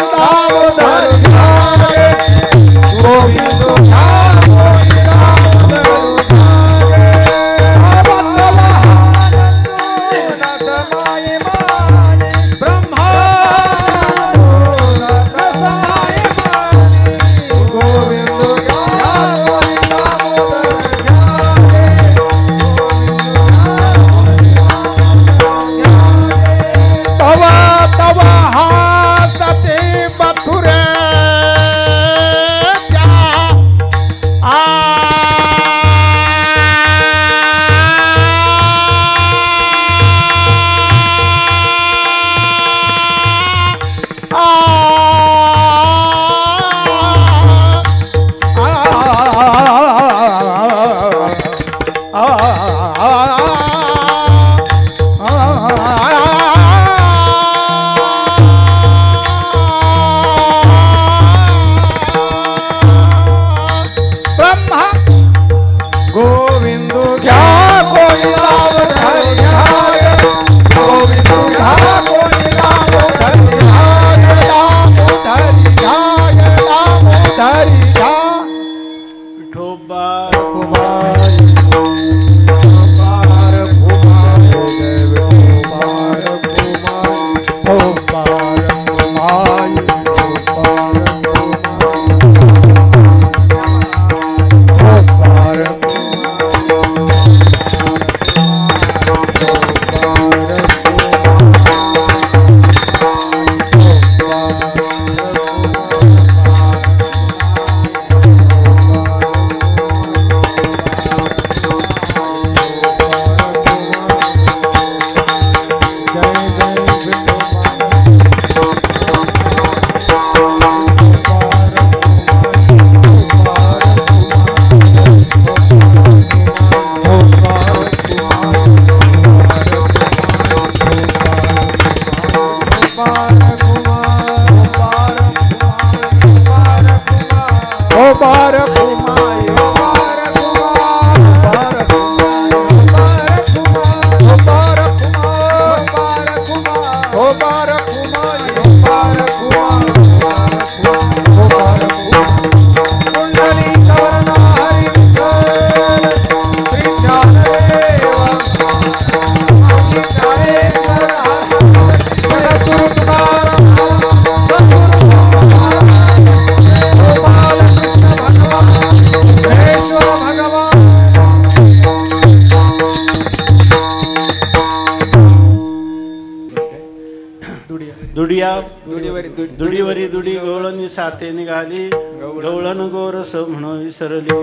S5: दुडीवरी दुडी गवळणी साते निघाली गवळण गोरस म्हणून विसरली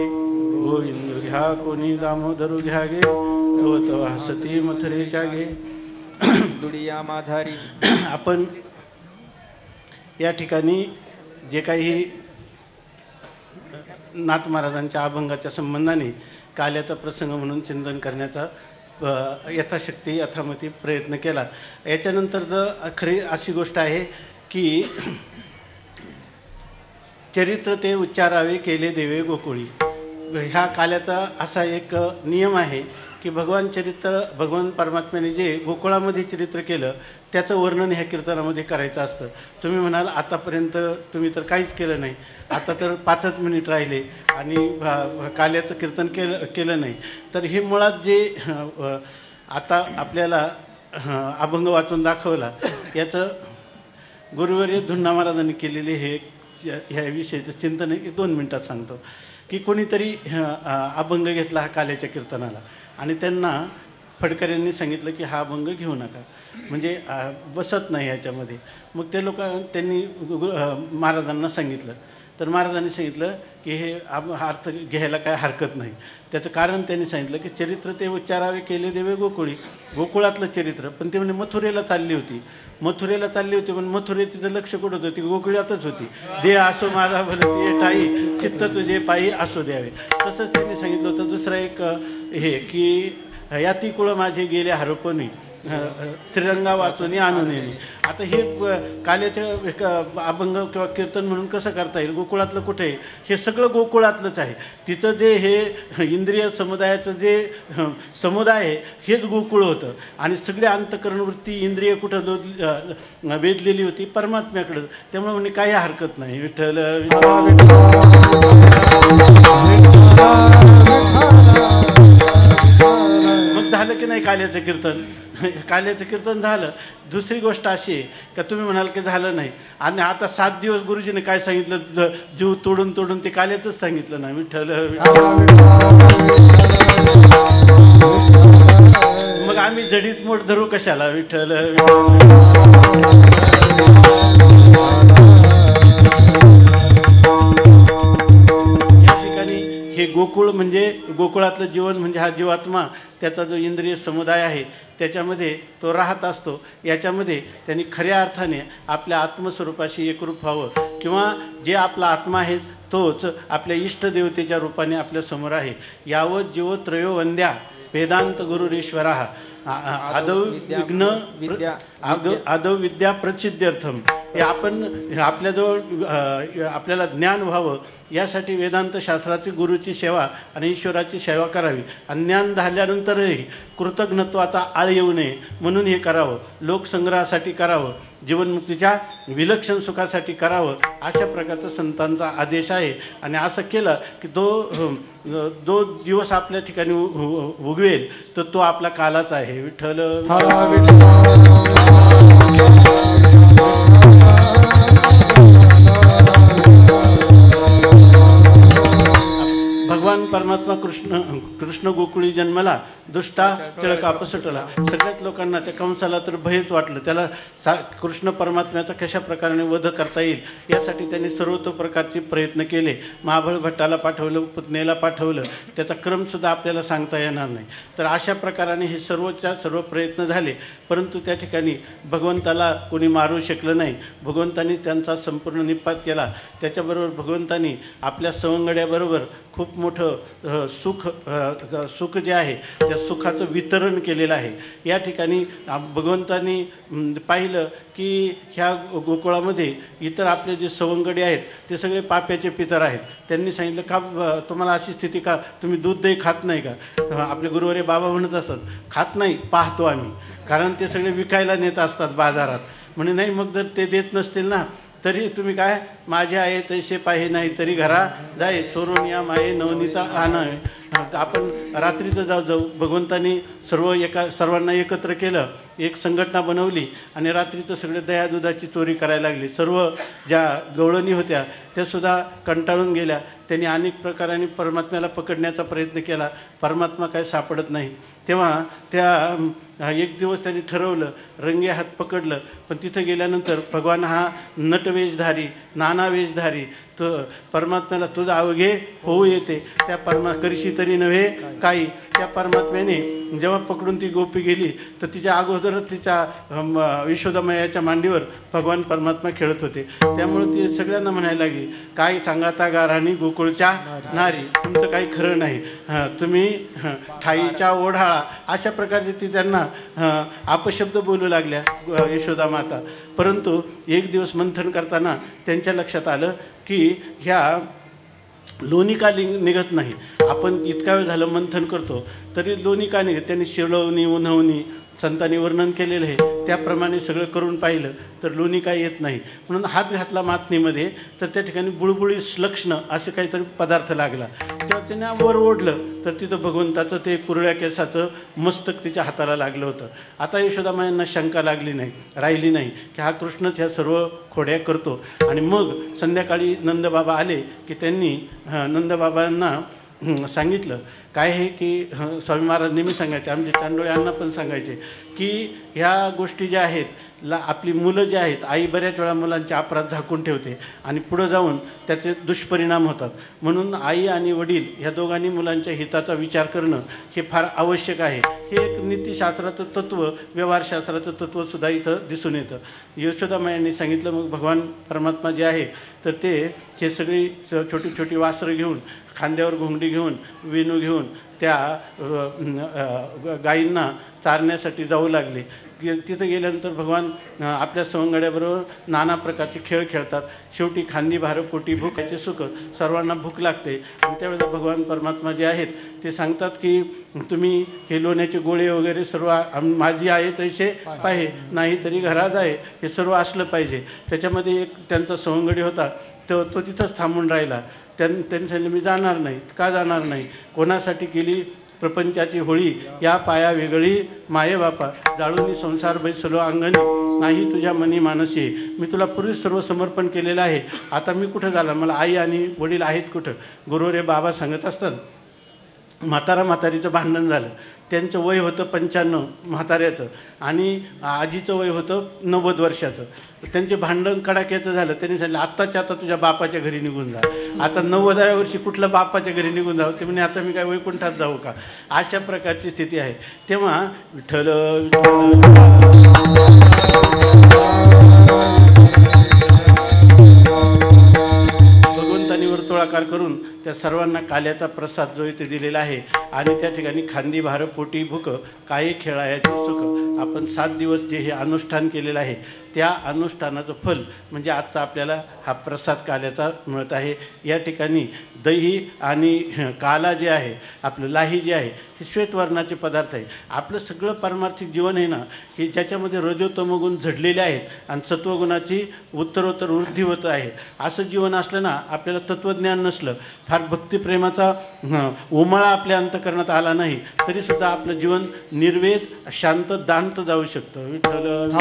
S5: गोविंद घ्या कोणी दामोदरू घ्या गे तो हसती मथुरेच्या गे.
S3: दुडिया माझारी.
S5: आपण या ठिकाणी जे काही नाथ महाराजांच्या अभंगाच्या संबंधाने काल्याचा प्रसंग म्हणून चिंतन करण्याचा यथाशक्ती यथामती प्रयत्न केला. याच्यानंतर जर खरी अशी गोष्ट आहे की चरित्र ते उच्चारावे केले देवे गोकुळी. ह्या काल्याचा असा एक नियम आहे की भगवान परमात्म्याने जे गोकुळामध्ये चरित्र केलं त्याचं वर्णन ह्या कीर्तनामध्ये करायचं असतं. तुम्ही म्हणाल आतापर्यंत तुम्ही तर काहीच केलं नाही, आता तर 5च मिनिट राहिले आणि काल्याचं कीर्तन केलं नाही. तर हे मुळात जे आता आपल्याला अभंग वाचून दाखवला याचं गुरुवर्य धुंडा महाराजांनी केलेले हे ह्या विषयाचं चिंतन आहे की 2 मिनटात सांगतो. की कोणीतरी अभंग घेतला हा काल्याच्या कीर्तनाला आणि त्यांना फडकऱ्यांनी सांगितलं की हा अभंग घेऊ नका, म्हणजे बसत नाही ह्याच्यामध्ये. मग ते त्यांनी महाराजांना सांगितलं. तर महाराजांनी सांगितलं की हे अर्थ घ्यायला काय हरकत नाही. त्याचं कारण त्यांनी सांगितलं की चरित्र ते उच्चारावे केले देवे गोकुळी. गोकुळातलं चरित्र, पण ते म्हणजे मथुरेला चालली होती पण मथुरे तिचं लक्ष कुठं होतं, ती गोकुळातच होती. दे असो माझा भलती ठाई चित्त तुझे पायी असो द्यावे. तसंच त्यांनी सांगितलं होतं. दुसरं एक हे की याती कुळ माझे गेले हरपणी श्रीरंगा वाचून आणून येणे. आता हे काल्याचं अभंग किंवा कीर्तन म्हणून कसं करता येईल? गोकुळातलं कुठे आहे? हे सगळं गोकुळातलंच आहे. तिचं जे हे इंद्रिय समुदायाचं जे समुदाय आहे हेच गोकुळ होतं आणि सगळे अंतःकरण वृत्ती इंद्रिय कुठं वेधलेली होती परमात्म्याकडं. त्यामुळे म्हणजे काही हरकत नाही. विठ्ठल मग झालं की नाही काल्याचं कीर्तन? काल्याचं कीर्तन झालं. दुसरी गोष्ट अशी आहे का तुम्ही म्हणाल की झालं नाही आणि आता 7 दिवस गुरुजीने काय सांगितलं? जीव तोडून तोडून ते काल्याचंच सांगितलं ना. विठ्ठल मग आम्ही जडीत मोठ धरू कशाला? विठ्ठल हे गोकुळ म्हणजे गोकुळातलं जीवन म्हणजे हा जीवात्मा, त्याचा जो इंद्रिय समुदाय आहे त्याच्यामध्ये तो राहत असतो. याच्यामध्ये त्यांनी खऱ्या अर्थाने आपल्या आत्मस्वरूपाशी एकरूप व्हावं किंवा जे आपला आत्मा आहे तोच आपल्या इष्टदेवतेच्या रूपाने आपल्या समोर आहे. यावत जीव त्रयो वंद्या वेदांत गुरुरीश्वरा आदौ विद्या प्रसिद्ध्यर्थम. हे आपण आपल्याजवळ आपल्याला ज्ञान व्हावं यासाठी वेदांत शास्त्राची गुरुची सेवा आणि ईश्वराची सेवा करावी आणि ज्ञान झाल्यानंतरही कृतज्ञत्वाचा आळ येऊ नये म्हणून हे करावं. लोकसंग्रहासाठी करावं, जीवनमुक्तीच्या विलक्षण सुखासाठी करावं, अशा प्रकारचा संतांचा आदेश आहे. आणि असं केलं की जो दिवस आपल्या ठिकाणी उगवेल तर तो आपला कालाच आहे. विठ्ठल भगवान परमात्मा कृष्ण गोकुळी जन्मला दुष्टा चळका पसटला. सगळ्याच लोकांना त्या कंसाला तर भयच वाटलं. त्याला कृष्ण परमात्म्याचा कशा प्रकारे वध करता येईल यासाठी त्यांनी सर्वतो प्रकारचे प्रयत्न केले. महाबळ भट्टाला पाठवलं, पुतनेला पाठवलं, त्याचा क्रमसुद्धा आपल्याला सांगता येणार नाही. तर अशा प्रकाराने हे सर्व प्रयत्न झाले, परंतु त्या ठिकाणी भगवंताला कोणी मारू शकलं नाही. भगवंतांनी त्यांचा संपूर्ण निपात केला. त्याच्याबरोबर भगवंतांनी आपल्या सवंगड्याबरोबर खूप मोठं सुख जे आहे त्या सुखाचं वितरण केलेलं आहे. या ठिकाणी भगवंतांनी पाहिलं की ह्या गोकुळामध्ये इतर आपले जे सवंगडी आहेत ते सगळे पाप्याचे पितर आहेत. त्यांनी सांगितलं का तुम्हाला अशी स्थिती का? तुम्ही दूध दही खात नाही का? आपले गुरुवारी बाबा म्हणत असतात खात नाही, पाहतो आम्ही, कारण ते सगळे विकायला नेत असतात बाजारात. म्हणे नाही, मग जर ते देत नसतील ना तरी तुम्ही काय, माझे आहे तैसे पाहे नाही तरी घरा जाय चोरून या माये नवनीता आणावे. आपण रात्रीचं जाऊ भगवंतांनी सर्वांना एकत्र केलं, एक संघटना बनवली आणि रात्रीचं सगळे दह्या दुधाची चोरी करायला लागली. सर्व ज्या गवळणी होत्या त्यासुद्धा कंटाळून गेल्या. त्यांनी अनेक प्रकाराने परमात्म्याला पकडण्याचा प्रयत्न केला, परमात्मा काय सापडत नाही. तेव्हा त्या एक दिवस त्यांनी ठरवलं, रंगे हात पकडलं, पण तिथं गेल्यानंतर भगवान हा नटवेशधारी, नाना वेशधारी, तो परमात्म्याला तुझं अवघे होऊ येते, त्या करशी तरी नव्हे काही. त्या परमात्म्याने जेव्हा पकडून ती गोपी गेली तर तिच्या अगोदरच तिच्या यशोदामयाच्या मांडीवर भगवान परमात्मा खेळत होते. त्यामुळे ती सगळ्यांना म्हणायला लागली, काय सांगाता गाराणी गोकुळच्या नारी, तुमचं काही खरं नाही, तुम्ही ठाईच्या ओढाळा, अशा प्रकारचे ती त्यांना अपशब्द बोलू लागल्या यशोदा माता. परंतु एक दिवस मंथन करताना त्यांच्या लक्षात आलं की ह्या लोणी का निघत नाही. आपण इतका वेळ झालं मंथन करतो तरी लोणी का निघत. त्यांनी शिळवणी उन्हवणी संतांनी वर्णन केलेलं आहे, त्याप्रमाणे सगळं करून पाहिलं तर लोणी काय येत नाही. म्हणून हात घातला मातनीमध्ये तर त्या ठिकाणी बुळबुळी श्लक्ष्ण असे काहीतरी पदार्थ लागला. तेव्हा त्याने वर ओढलं तर तिथं भगवंताचं ते कुरळ्या केसाचं मस्तक तिच्या हाताला लागलं होतं. आता यशोदामायांना शंका राहिली नाही की हा कृष्णच ह्या सर्व खोड्या करतो. आणि मग संध्याकाळी नंदबाबा आले की त्यांनी नंदबाबांना सांगितलं काय आहे की स्वामी महाराज नेहमी सांगायचे, आमचे चांडोळे अण्णा पण सांगायचे की ह्या गोष्टी ज्या आहेत आपली मुलं जी आहेत, आई बऱ्याच वेळा मुलांचे अपराध झाकून ठेवते आणि पुढं जाऊन त्याचे दुष्परिणाम होतात. म्हणून आई आणि वडील ह्या दोघांनी मुलांच्या हिताचा विचार करणं हे फार आवश्यक आहे. हे एक नीतिशास्त्राचं तत्त्व, व्यवहारशास्त्राचं तत्त्वसुद्धा इथं दिसून येतं. यशोदामायांनी सांगितलं. मग भगवान परमात्मा जे आहे तर ते हे सगळी छोटी छोटी वासरं घेऊन, खांद्यावर घोंगडी घेऊन, वेणू घेऊन त्या गायींना चारण्यासाठी जाऊ लागले. तिथं गेल्यानंतर भगवान आपल्या सवंगड्याबरोबर नाना प्रकारचे खेळ खेळतात. शेवटी खांदी भार पोटी भूकाचे सुख, सर्वांना भूक लागते. आणि त्यावेळेला भगवान परमात्मा जे आहेत ते सांगतात की तुम्ही हे लोण्याचे गोळे वगैरे सर्व माझी आहे तैसे पाहे, नाही तरी घरात आहे, हे सर्व असलं पाहिजे. त्याच्यामध्ये एक त्यांचा सवंगडी होता, तो तिथंच थांबून राहिला. त्यांनी सांगितलं मी जाणार नाही. का जाणार नाही? कोणासाठी केली प्रपंचाची होळी, या पाया वेगळी माये बापा, जाळूनी संसार बैसलो अंगणी, नाही तुझ्या मनी मानसी. मी तुला पूर्वीच सर्व समर्पण केलेलं आहे, आता मी कुठं झाला, मला आई आणि वडील आहेत कुठं? गुरुरे बाबा सांगत असतात, म्हातारीचं भांडण झालं. त्यांचं वय होतं 95 म्हाताऱ्याचं, आणि आजीचं वय होतं 90 वर्षाचं. त्यांचे भांडण कडाक्याचं झालं. त्यांनी सांगितलं आत्ताच्या आता तुझ्या बापाच्या घरी निघून जा. आता 90व्या वर्षी कुठलं बापाच्या घरी निघून जावं? ते म्हणे आता मी काय वैकुंठात जाऊ का? अशा प्रकारची स्थिती आहे. तेव्हा विठ्ठल भगवंतानी वर्तुळाकार करून त्या सर्वांना काल्याचा प्रसाद जो इथे दिलेला आहे. आणि त्या ठिकाणी खांदी भार पोटी भूक, काही खेळायाचे सुख. आपण 7 दिवस जे हे अनुष्ठान केलेलं आहे त्या अनुष्ठानाचं फल म्हणजे आजचा आपल्याला हा प्रसाद काल्याचा मिळत आहे. या ठिकाणी दही आणि काला जे आहे, आपलं लाही जे आहे, हे श्वेतवर्णाचे पदार्थ आहे. आपलं सगळं पारमार्थिक जीवन आहे ना, हे ज्याच्यामध्ये रजोतमोगुण झडलेले आहेत आणि सत्वगुणाची उत्तरोत्तर वृद्धी होत आहे. असं जीवन असलं ना, आपल्याला तत्त्वज्ञान नसलं, फार भक्तिप्रेमाचा उमळा आपल्या अंतकरणात आला नाही, तरीसुद्धा आपलं जीवन निर्वेद शांत दांत जाऊ शकतं. विठ्ठल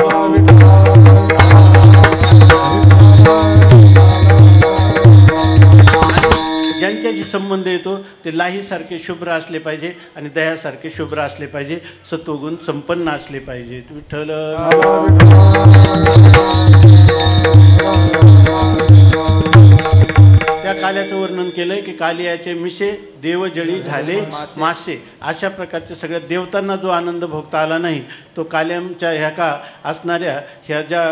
S5: ज्यांच्याशी संबंध येतो ते लाहीसारखे शुभ्र असले पाहिजे आणि दह्यासारखे शुभ्र असले पाहिजे, सत्वगुण संपन्न असले पाहिजे. विठ्ठल त्या काल्याचं वर्णन केलंय की कालियाचे मिशे देवजळी झाले मासे. अशा प्रकारच्या सगळ्या देवतांना जो आनंद भोगता आला नाही तो काल्याच्या ह्या का असणाऱ्या ह्या ज्या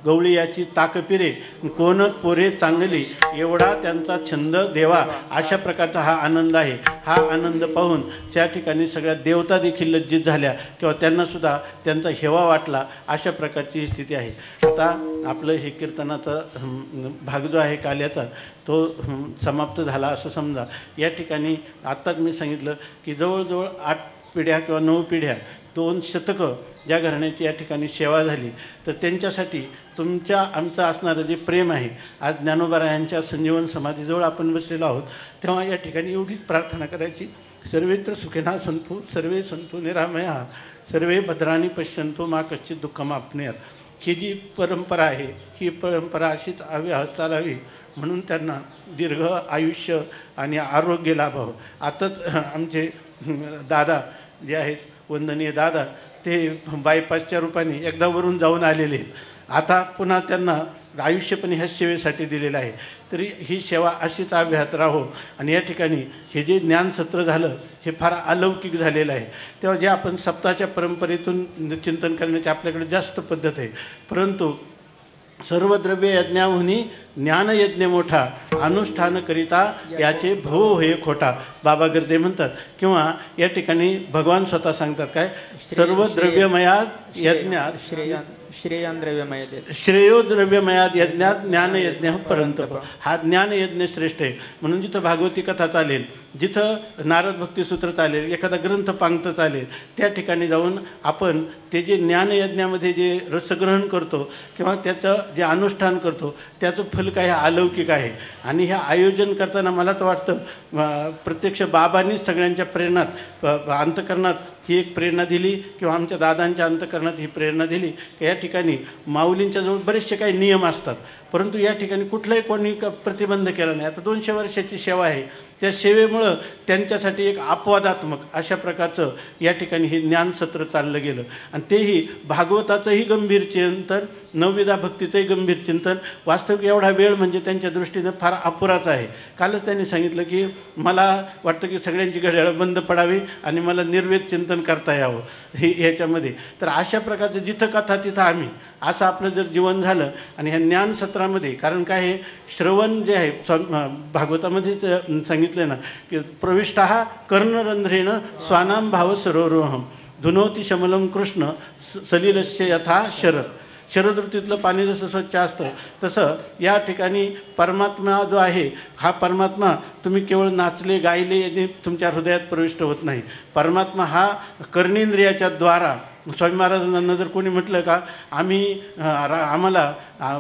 S5: गवळी याची ताकपिरे कोण पोरे चांगली, एवढा त्यांचा छंद देवा. अशा प्रकारचा हा आनंद आहे. हा आनंद पाहून त्या ठिकाणी सगळ्या देवता देखील लज्जित झाल्या किंवा त्यांनासुद्धा त्यांचा हेवा वाटला. अशा प्रकारची ही स्थिती आहे. आता आपलं हे कीर्तनाचा भाग जो आहे काल्याचा तो समाप्त झाला असं समजा. या ठिकाणी आत्ताच मी सांगितलं की जवळजवळ 8 पिढ्या किंवा 9 पिढ्या 2 शतकं ज्या घराण्याची या ठिकाणी सेवा झाली, तर त्यांच्यासाठी तुमच्या आमचं असणारं जे प्रेम आहे, आज ज्ञानोबारायांच्या संजीवन समाधीजवळ आपण बसलेलो आहोत, तेव्हा या ठिकाणी एवढीच प्रार्थना करायची, सर्वेत्र सुखिनः सन्तु सर्वे सन्तु निरामया सर्वे भद्राणि पश्यन्तु मा कश्चित् दुःखमाप्नुयात्. ही जी परंपरा आहे ही परंपरा अशीच चालावी म्हणून त्यांना दीर्घ आयुष्य आणि आरोग्य लाभावं. आताच आमचे दादा जे आहेत, वंदनीय दादा, ते बायपासच्या रूपाने एकदा वरून जाऊन आलेले आहेत. आता पुन्हा त्यांना आयुष्य पण ह्या सेवेसाठी दिलेलं आहे. तरी ही सेवा अशीच अव्याहत राहो. आणि या ठिकाणी हे जे ज्ञानसत्र झालं हे फार अलौकिक झालेलं आहे. तेव्हा जे आपण सप्ताहाच्या परंपरेतून चिंतन करण्याची आपल्याकडे जास्त पद्धत आहे, परंतु सर्व द्रव्य यज्ञाहुनी ज्ञानयज्ञ मोठा, अनुष्ठान करिता याचे भव होय खोटा. बाबा गर्दे म्हणतात किंवा या ठिकाणी भगवान स्वतः सांगतात काय, सर्व द्रव्यमयात यज्ञात
S3: श्रेयान द्रव्यमय देत,
S5: श्रेयो द्रव्यमयात यज्ञात ज्ञानयज्ञ परंतप. हा ज्ञानयज्ञ श्रेष्ठ आहे. म्हणून जिथं भागवती कथा चालेल, जिथं नारद भक्तिसूत्र चालेल, एखादा ग्रंथ पांगत चालेल, त्या ठिकाणी जाऊन आपण ते जे ज्ञानयज्ञामध्ये जे रसग्रहण करतो किंवा त्याचं जे अनुष्ठान करतो त्याचं फल काय अलौकिक आहे. आणि हे आयोजन करताना मला तर वाटतं प्रत्यक्ष बाबांनीच सगळ्यांच्या प्रेरणात अंतकरणात ही एक प्रेरणा दिली किंवा आमच्या दादांच्या अंतकरणात ही प्रेरणा दिली की या ठिकाणी माऊलींच्या जवळ बरेचसे काही नियम असतात, परंतु या ठिकाणी कुठलाही कोणी प्रतिबंध केला नाही. आता 200 वर्षाची सेवा आहे, त्या सेवेमुळं त्यांच्यासाठी एक अपवादात्मक अशा प्रकारचं या ठिकाणी हे ज्ञानसत्र चाललं गेलं. आणि तेही भागवताचंही गंभीर चिंतन, नवविधा भक्तीचंही गंभीर चिंतन. वास्तविक एवढा वेळ म्हणजे त्यांच्या दृष्टीनं फार अपुराच आहे. कालच त्यांनी सांगितलं की मला वाटतं की सगळ्यांची घड्याळं बंद पडावी आणि मला निर्वेद चिंतन करता यावं ह्याच्यामध्ये. तर अशा प्रकारचं जिथं कथा तिथं आम्ही असं आपलं जर जीवन झालं आणि ह्या ज्ञानसत्रामध्ये, कारण काय हे श्रवण जे आहे भागवतामध्ये सांगितलं ना की प्रविष्टा कर्णरंध्रेण स्वानाम भाव सरोरोहम धुनोती शमलम कृष्ण सलिलस्य यथा शरद. शरद ऋतूतलं पाणी जसं स्वच्छ असतं तसं या ठिकाणी परमात्मा जो आहे हा परमात्मा तुम्ही केवळ नाचले गायले याने तुमच्या हृदयात प्रविष्ट होत नाही. परमात्मा हा कर्णेंद्रियाच्या द्वारा, स्वामी महाराजांना जर कोणी म्हटलं का आम्हाला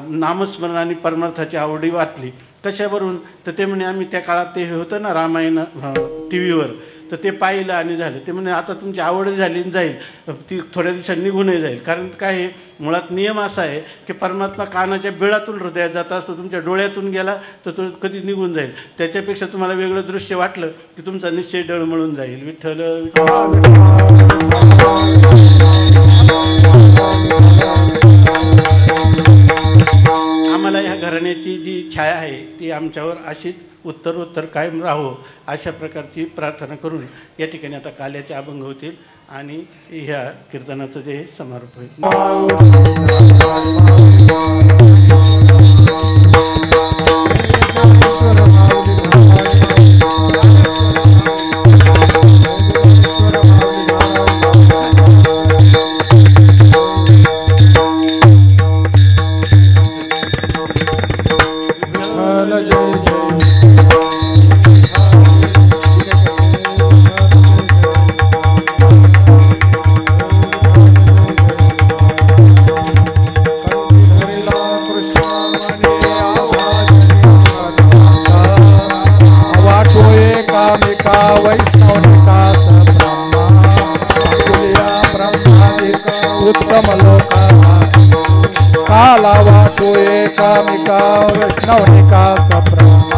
S5: नामस्मरण आणि परमार्थाची आवडी वाटली कशावरून, तर ते म्हणे आम्ही त्या काळात ते होतं ना रामायण टी व्हीवर, तर ते पाहिलं आणि झालं. ते म्हणे आता तुमची आवड झाली जाईल, ती थोड्या दिवसांनी निघूनही जाईल. कारण काय आहे, मुळात नियम असा आहे की परमात्मा कानाच्या बिळातून हृदयात जात असतो, तुमच्या डोळ्यातून गेला तर तो कधी निघून जाईल. त्याच्यापेक्षा तुम्हाला वेगळं दृश्य वाटलं की तुमचा निश्चय डळमळून जाईल. विठ्ठल आम्हाला ह्या घराण्याची जी छाया आहे ती आमच्यावर अशीच उत्तरोत्तर कायम राहो अशा प्रकारची प्रार्थना करून या ठिकाणी आता काल्याचे अभंग होतील आणि ह्या कीर्तनाचं जे समारोप होईल.
S2: उत्तम लोका काला वाटो एकामिका वैष्णवनिका सप्र